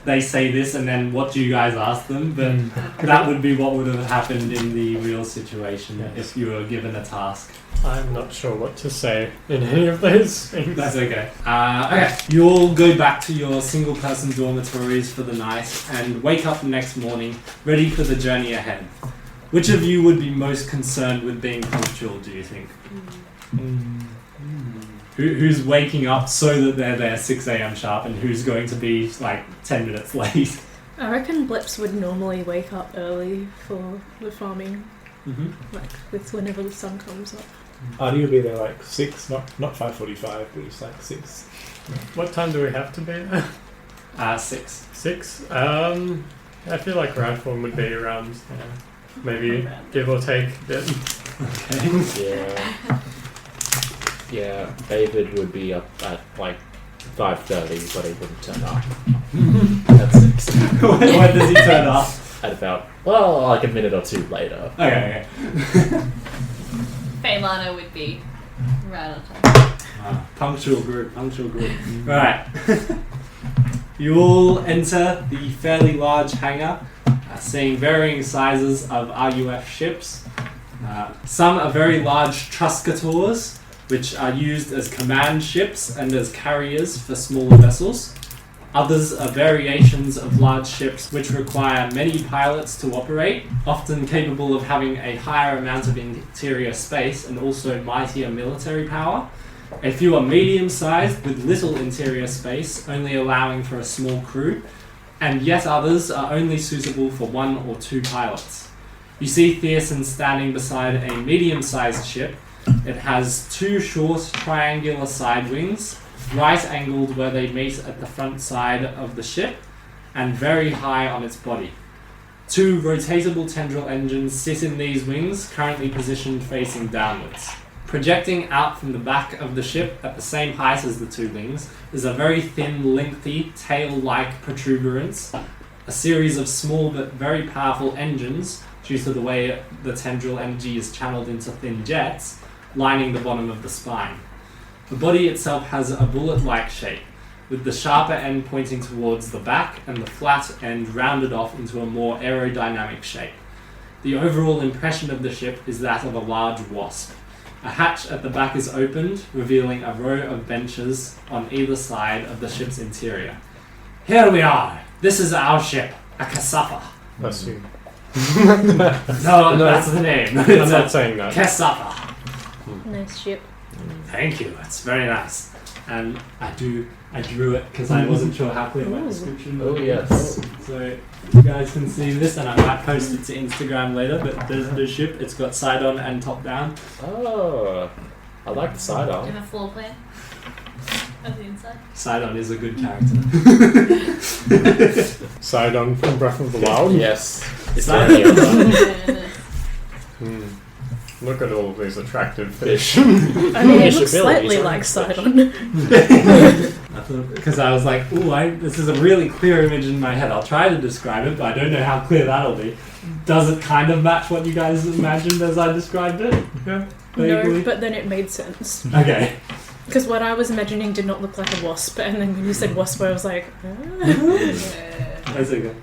they say this and then what do you guys ask them, but that would be what would have happened in the real situation if you were given a task. I'm not sure what to say in any of those things. That's okay. Okay, you all go back to your single-person dormitories for the night and wake up the next morning, ready for the journey ahead. Which of you would be most concerned with being punctual, do you think? Who's waking up so that they're there 6 a.m. sharp, and who's going to be 10 minutes late? I reckon Bleps would normally wake up early for the farming, with whenever the sun comes up. Arty will be there 6, not 5:45, but just 6. What time do we have to be there? 6. 6? I feel like Rythorn would be around, maybe give or take a bit. Okay. Yeah, Bavid would be up at 5:30, but he wouldn't turn up. At 6. When does he turn up? At about, a minute or two later. Okay. Faelana would be right on time. Punctual group. Right. You all enter the fairly large hangar, seeing varying sizes of RUF ships. Some are very large truscators, which are used as command ships and as carriers for smaller vessels. Others are variations of large ships which require many pilots to operate, often capable of having a higher amount of interior space and also mightier military power. A few are medium-sized with little interior space, only allowing for a small crew, and yet others are only suitable for 1 or 2 pilots. You see Thierson standing beside a medium-sized ship. It has 2 short triangular side wings, right-angled where they meet at the front side of the ship, and very high on its body. 2 rotatable tendril engines sit in these wings, currently positioned facing downwards. Projecting out from the back of the ship at the same height as the 2 wings is a very thin, lengthy, tail-like protuberance, a series of small but very powerful engines, due to the way the tendril energy is channeled into thin jets, lining the bottom of the spine. The body itself has a bullet-like shape, with the sharper end pointing towards the back and the flat end rounded off into a more aerodynamic shape. The overall impression of the ship is that of a large wasp. A hatch at the back is opened, revealing a row of benches on either side of the ship's interior. Here we are! This is our ship, a Kasapa. That's you. No, that's the name. I'm not saying that. Kasapa. Nice ship. Thank you, it's very nice. And I drew it because I wasn't sure how clear my description was. Oh, yes. So you guys can see this, and I might post it to Instagram later, but there's the ship. It's got side on and top down. Oh, I like the side Do you on. have a floor plan of the inside? Side on is a good character. Sidon from Breath of the Wild. Yes. Is there Side any other? Look at all of these attractive fish. I mean, it looks Fish slightly abilities, like right? Sidon. Because I was like, ooh, this is a really clear image in my head. I'll try to describe it, but I don't know how clear that'll be. Does it kind of match what you guys imagined as I described it? Yeah. Vaguely? No, but then it made sense. Okay. Because what I was imagining did not look like a wasp, and then when you said wasp, I was like, That's okay.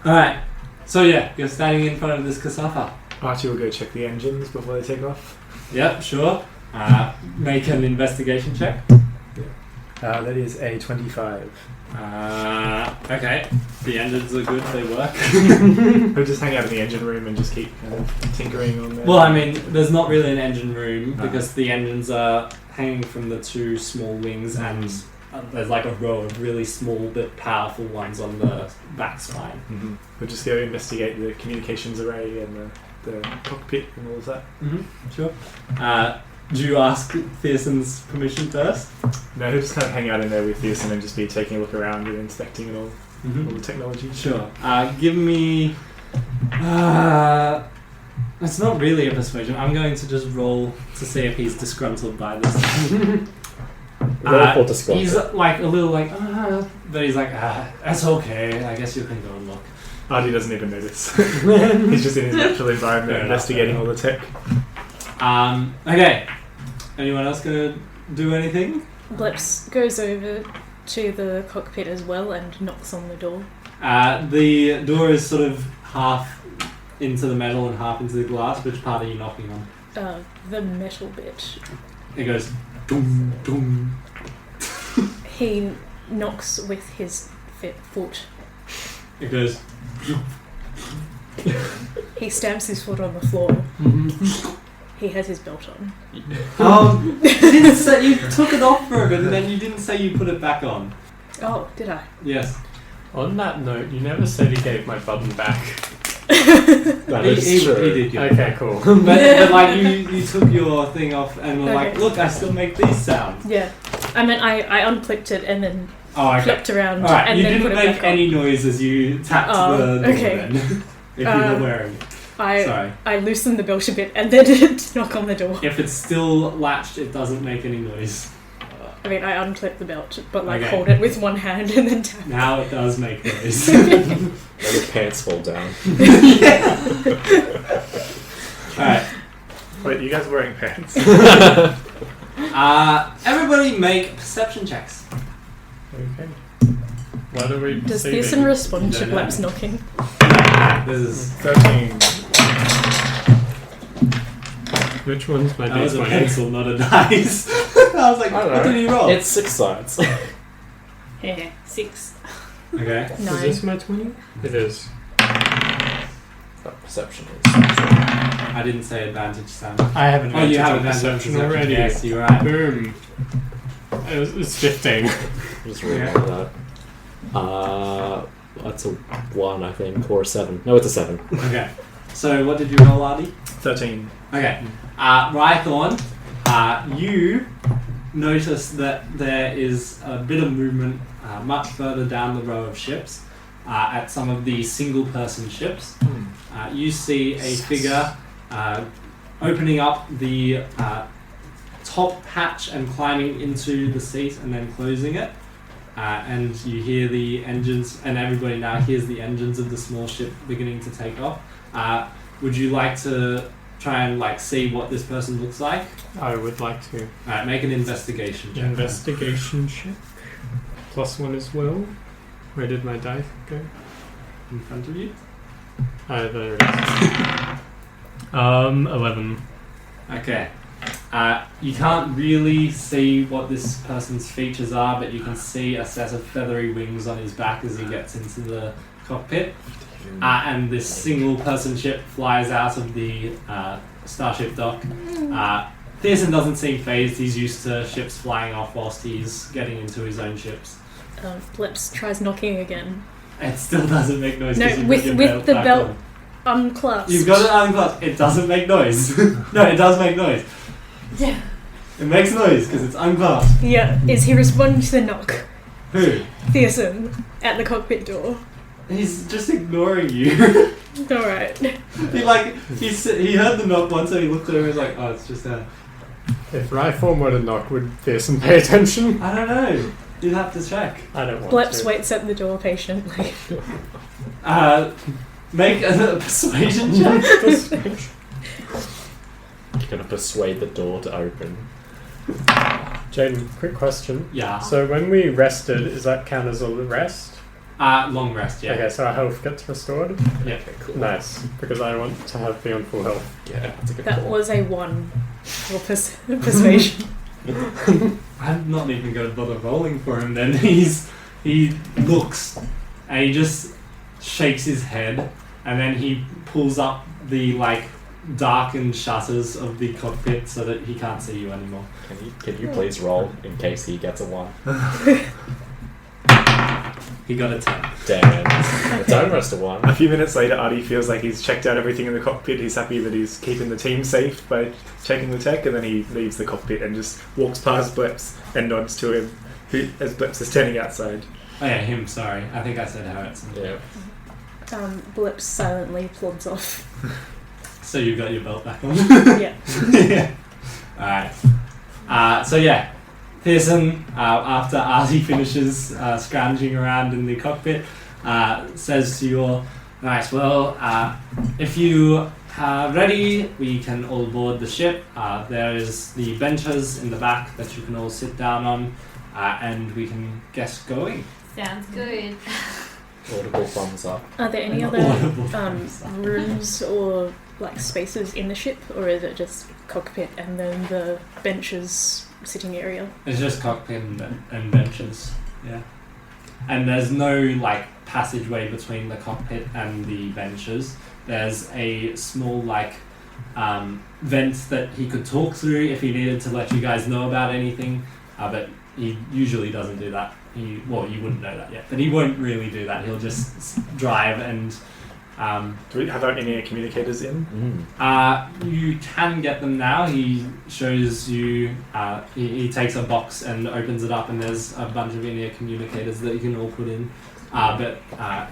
Alright. So yeah, you're standing in front of this Kasafa. Archie will go check the engines before they take off. Yep, sure. Make an investigation check. That is a 25. Okay. The engines are good, they work. We'll just hang out in the engine room and just keep kind of tinkering on there. Well, I mean, there's not really an engine room because the engines are hanging from the two small wings and there's like a row of really small but powerful ones on the back spine. Mm-hmm. We'll just go investigate the communications array and the cockpit and all of that. Sure. Do you ask Thierson's permission first? No, he'll just kind of hang out in there with this and then just be taking a look around and inspecting and all the technology. Sure. Give me... it's not really a persuasion. I'm going to just roll to see if he's disgruntled by this. Roll for disgruntled. He's like a little like, but he's like, that's okay. I guess you can go and look. Artie doesn't even notice. He's just in his natural environment Fair investigating all the tech. Okay. Anyone else gonna do anything? Bleps goes over to the cockpit as well and knocks on the door. The door is sort of half into the metal and half into the glass. Which part are you knocking on? The metal bit. It goes dum dum. He knocks with his foot. It goes. He stamps his foot on the floor. He has his belt on. You didn't say you took it off for a bit, and then you didn't say you put it back on. Oh, did I? Yes. On that note, you never said he gave my button back. That is He true. did. Okay, cool. But like you took your thing off and were like, Okay. look, I still make these sounds. Yeah. I mean, I unclicked it and then Oh, okay. flipped around Alright, and you then didn't put it make back any noise as you tapped Oh, the door okay. then. If you were wearing it. on. Sorry. I loosened the belt a bit and then didn't knock on the door. If it's still latched, it doesn't make any noise. I mean, I unclipped the belt, but like Okay. hold it with one hand and then tap. Now it does make noise. And your pants fall down. Alright. Wait, you guys are wearing pants? Everybody make perception checks. Okay. What are we Does perceiving? Thiessen respond to Don't know. Bleps knocking? This is 13. Which one's my that was a D20? pencil, not a dice. I was like, I don't what know. did he roll? It's 6 sides. Yeah, 6. Okay. Is 9. this my 20? It is. But perception is. I didn't say advantage, Sam. I have Oh, you have on advantage on perception already. Yes, you're right. Boom. It's 15. Just remember that. That's a 1, I think, or a 7. No, it's a 7. Okay. So what did you roll, Artie? 13. Okay. Rythorn, you notice that there is a bit of movement much further down the row of ships at some of the single-person ships. You see a figure opening up the top hatch and climbing into the seat and then closing it. And you hear the engines, and everybody now hears the engines of the small ship beginning to take off. Would you like to try and see what this person looks like? I would like to. Alright, make an investigation check. Investigation check. +1 as well. Where did my die go? In front of you. There it is. 11. Okay. You can't really see what this person's features are, but you can see a set of feathery wings on his back as he gets into the cockpit. And this single-person ship flies out of the starship dock. Thiessen doesn't seem phased. He's used to ships flying off whilst he's getting into his own ships. Bleps tries knocking again. It still doesn't make noise. No, 'cause you've with- got your with the back belt on. Unclasped. You've got it unclasped. It doesn't make noise. No, it does make noise. Yeah. It makes noise because it's unclasped. Yeah. Is he responding to the knock? Who? Thiessen at the cockpit door. He's just ignoring you. Alright. he heard the knock once, so he looked at him and was like, oh, it's just her. If Rythorn were to knock, would Pearson pay attention? I don't know. You'd have to check. I don't want Bleps to. waits at the door patiently. Make a persuasion check. You're gonna persuade the door to open. Jaden, quick question. Yeah. So when we rested, is that count as a rest? Long rest, yeah. Okay, so our health gets restored? Yeah. Okay, cool. Nice, because I want to be on full health. Yeah, that's a good That call. was a 1 for persuasion. I'm not even going to bother rolling for him then. He looks and he just shakes his head and then he pulls up the darkened shutters of the cockpit so that he can't see you anymore. Can you please roll in case he gets a 1? He got a 10. Damn. It's almost a 1. A few minutes later, Arty feels like he's checked out everything in the cockpit. He's happy that he's keeping the team safe by checking the tech, and then he leaves the cockpit and just walks past Bleps and nods to him as Bleps is standing outside. Oh yeah, him, sorry. I think I said her. Yeah. Bleps silently plods off. So you've got your belt back on? Yeah. Yeah. Alright. So yeah, Pearson, after Arty finishes scrounging around in the cockpit, says to you all, right, well, if you are ready, we can all board the ship. There is the benches in the back that you can all sit down on, and we can get going. Sounds good. Audible thumbs up. Are there any other rooms or spaces in the ship, or is it just cockpit and then the benches sitting area? It's just cockpit and benches, yeah. And there's no passageway between the cockpit and the benches. There's a small vent that he could talk through if he needed to let you guys know about anything, but he usually doesn't do that. You wouldn't know that yet, but he won't really do that. He'll just drive and. Do we have our in-ear communicators in? You can get them now. He shows you. He takes a box and opens it up, and there's a bunch of in-ear communicators that you can all put in. But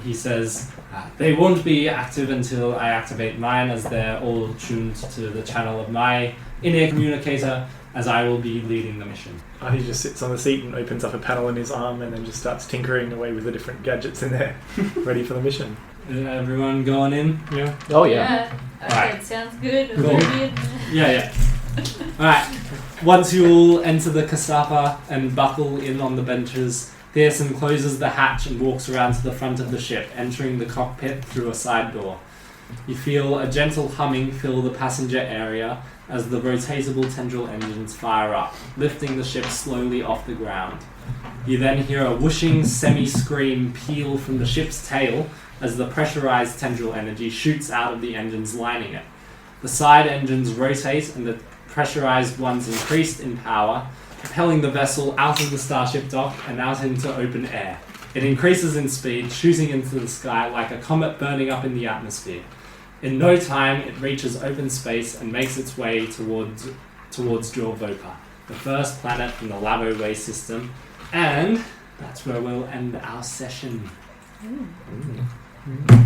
he says they won't be active until I activate mine, as they're all tuned to the channel of my in-ear communicator, as I will be leading the mission. He just sits on the seat and opens up a panel in his arm and then just starts tinkering away with the different gadgets in there, ready for the mission. Everyone going in? Yeah. Oh, yeah. Okay, Right. sounds good. Cool. Yeah. Alright. Once you all enter the Kasapa and buckle in on the benches, Pearson closes the hatch and walks around to the front of the ship, entering the cockpit through a side door. You feel a gentle humming fill the passenger area as the rotatable tendril engines fire up, lifting the ship slowly off the ground. You then hear a whooshing semi-scream peal from the ship's tail as the pressurized tendril energy shoots out of the engines lining it. The side engines rotate and the pressurized ones increase in power, propelling the vessel out of the starship dock and out into open air. It increases in speed, shooting into the sky like a comet burning up in the atmosphere. In no time, it reaches open space and makes its way towards Jorvopa, the first planet in the Lavoway system, and that's where we'll end our session.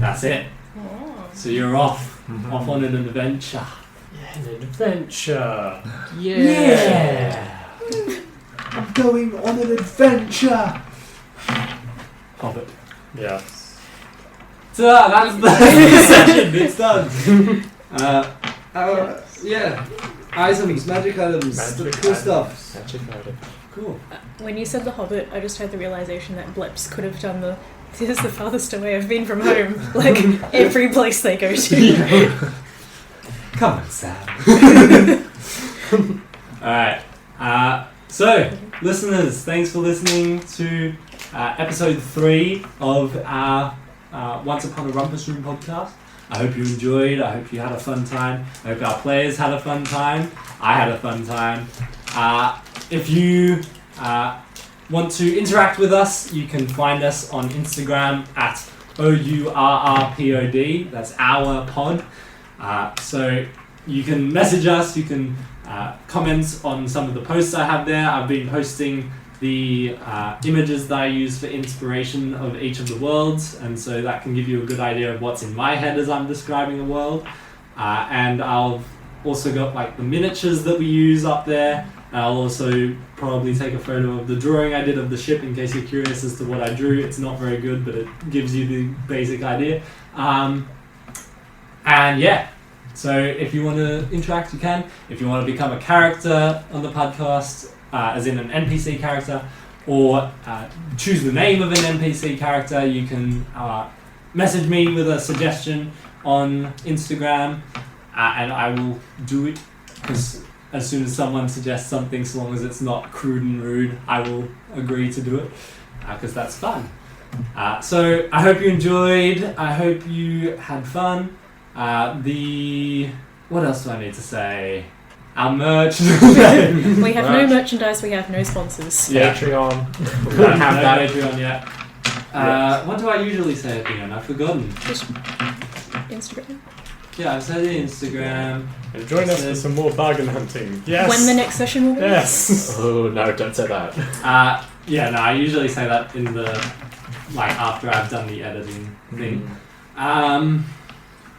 That's it. Oh. So you're off on an adventure. Yeah, an adventure. Yeah! I'm going on an adventure! Hobbit. Yeah. So that's the session, it's done. Yeah. Items, magic items, Magic cool items. stuff. Magic item. Cool. When you said the Hobbit, I just had the realization that Bleps could have done this is the farthest away I've been from home. Every place they go to. Come on, Sam. Alright. So, listeners, thanks for listening to episode 3 of our Once Upon a Rumpus Room podcast. I hope you enjoyed. I hope you had a fun time. I hope our players had a fun time. I had a fun time. If you want to interact with us, you can find us on Instagram at OURRPOD. That's our pod. So you can message us. You can comment on some of the posts I have there. I've been posting the images that I use for inspiration of each of the worlds, and so that can give you a good idea of what's in my head as I'm describing a world. And I've also got like the miniatures that we use up there. I'll also probably take a photo of the drawing I did of the ship in case you're curious as to what I drew. It's not very good, but it gives you the basic idea. And yeah, so if you want to interact, you can. If you want to become a character on the podcast, as in an NPC character, or choose the name of an NPC character, you can message me with a suggestion on Instagram, and I will do it, because as soon as someone suggests something, so long as it's not crude and rude, I will agree to do it, because that's fun. So I hope you enjoyed, I hope you had fun. What else do I need to say? Our merch. We have no merchandise, we have no sponsors. Yeah. Patreon. We don't have that Patreon yet. What do I usually say at the end? I've forgotten. Just Instagram. Yeah, I've said Instagram. And join us for some more bargain hunting. Yes. When the next session will be. Yes. Oh no, don't say that. Yeah, no, I usually say that in the after I've done the editing thing.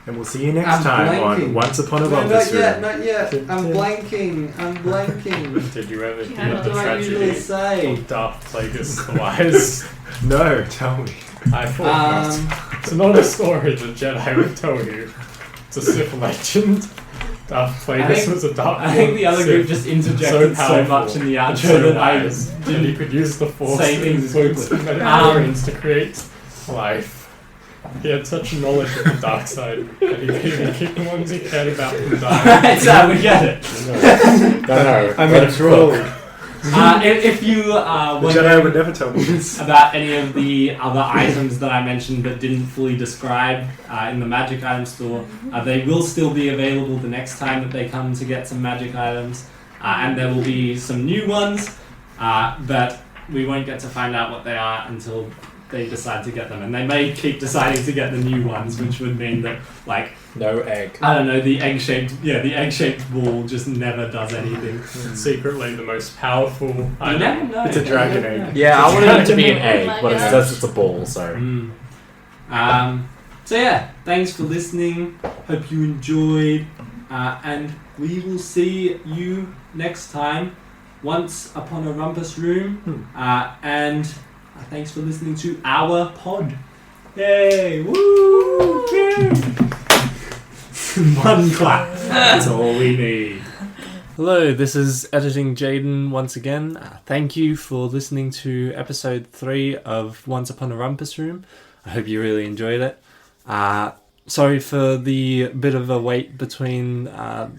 And we'll see you next time on Once Upon a Rumpus Room. Not yet. I'm blanking. Did you ever hear Yeah, the what do I usually tragedy say? of Darth Plagueis the Wise? No, tell me. I thought not. It's not a story the Jedi would tell you. It's a Sith legend. Darth Plagueis was a Darth I think the other group just interjected so much in the outro that I and he could use the Force say and things influence quickly. Mandalorians to create life. He had such knowledge of the dark side that he could even keep the ones he cared about from dying. Right, so we get it. No. I'm enthralled. If you The Jedi wondering would never tell me this. about any of the other items that I mentioned but didn't fully describe in the magic item store, they will still be available the next time that they come to get some magic items, and there will be some new ones, but we won't get to find out what they are until they decide to get them, and they may keep deciding to get the new ones, which would mean that, like, No egg. I don't know, the egg-shaped ball just never does anything. Secretly the most powerful You item. never know. It's a dragon You never know. egg. Yeah, I wanted it to be an Oh egg, my but it God. says it's a ball, so. So yeah, thanks for listening. Hope you enjoyed, and we will see you next time. Once Upon a Rumpus Room, and thanks for listening to our pod. Yay! Woo! Yay! One clap. That's all we need. Hello, this is Editing Jaden once again. Thank you for listening to episode 3 of Once Upon a Rumpus Room. I hope you really enjoyed it. Sorry for the bit of a wait between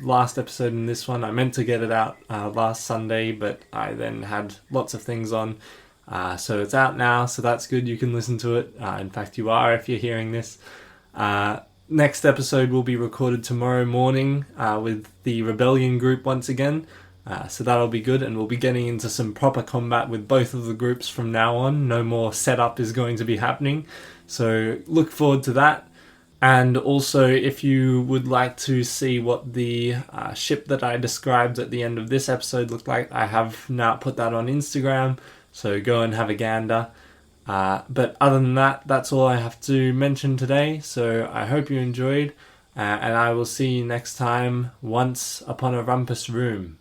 last episode and this one. I meant to get it out last Sunday, but I then had lots of things on. So it's out now, so that's good. You can listen to it. In fact, you are if you're hearing this. Next episode will be recorded tomorrow morning with the Rebellion group once again. So that'll be good, and we'll be getting into some proper combat with both of the groups from now on. No more setup is going to be happening. So look forward to that. And also, if you would like to see what the ship that I described at the end of this episode looked like, I have now put that on Instagram. So go and have a gander. But other than that, that's all I have to mention today. So I hope you enjoyed, and I will see you next time, Once Upon a Rumpus Room.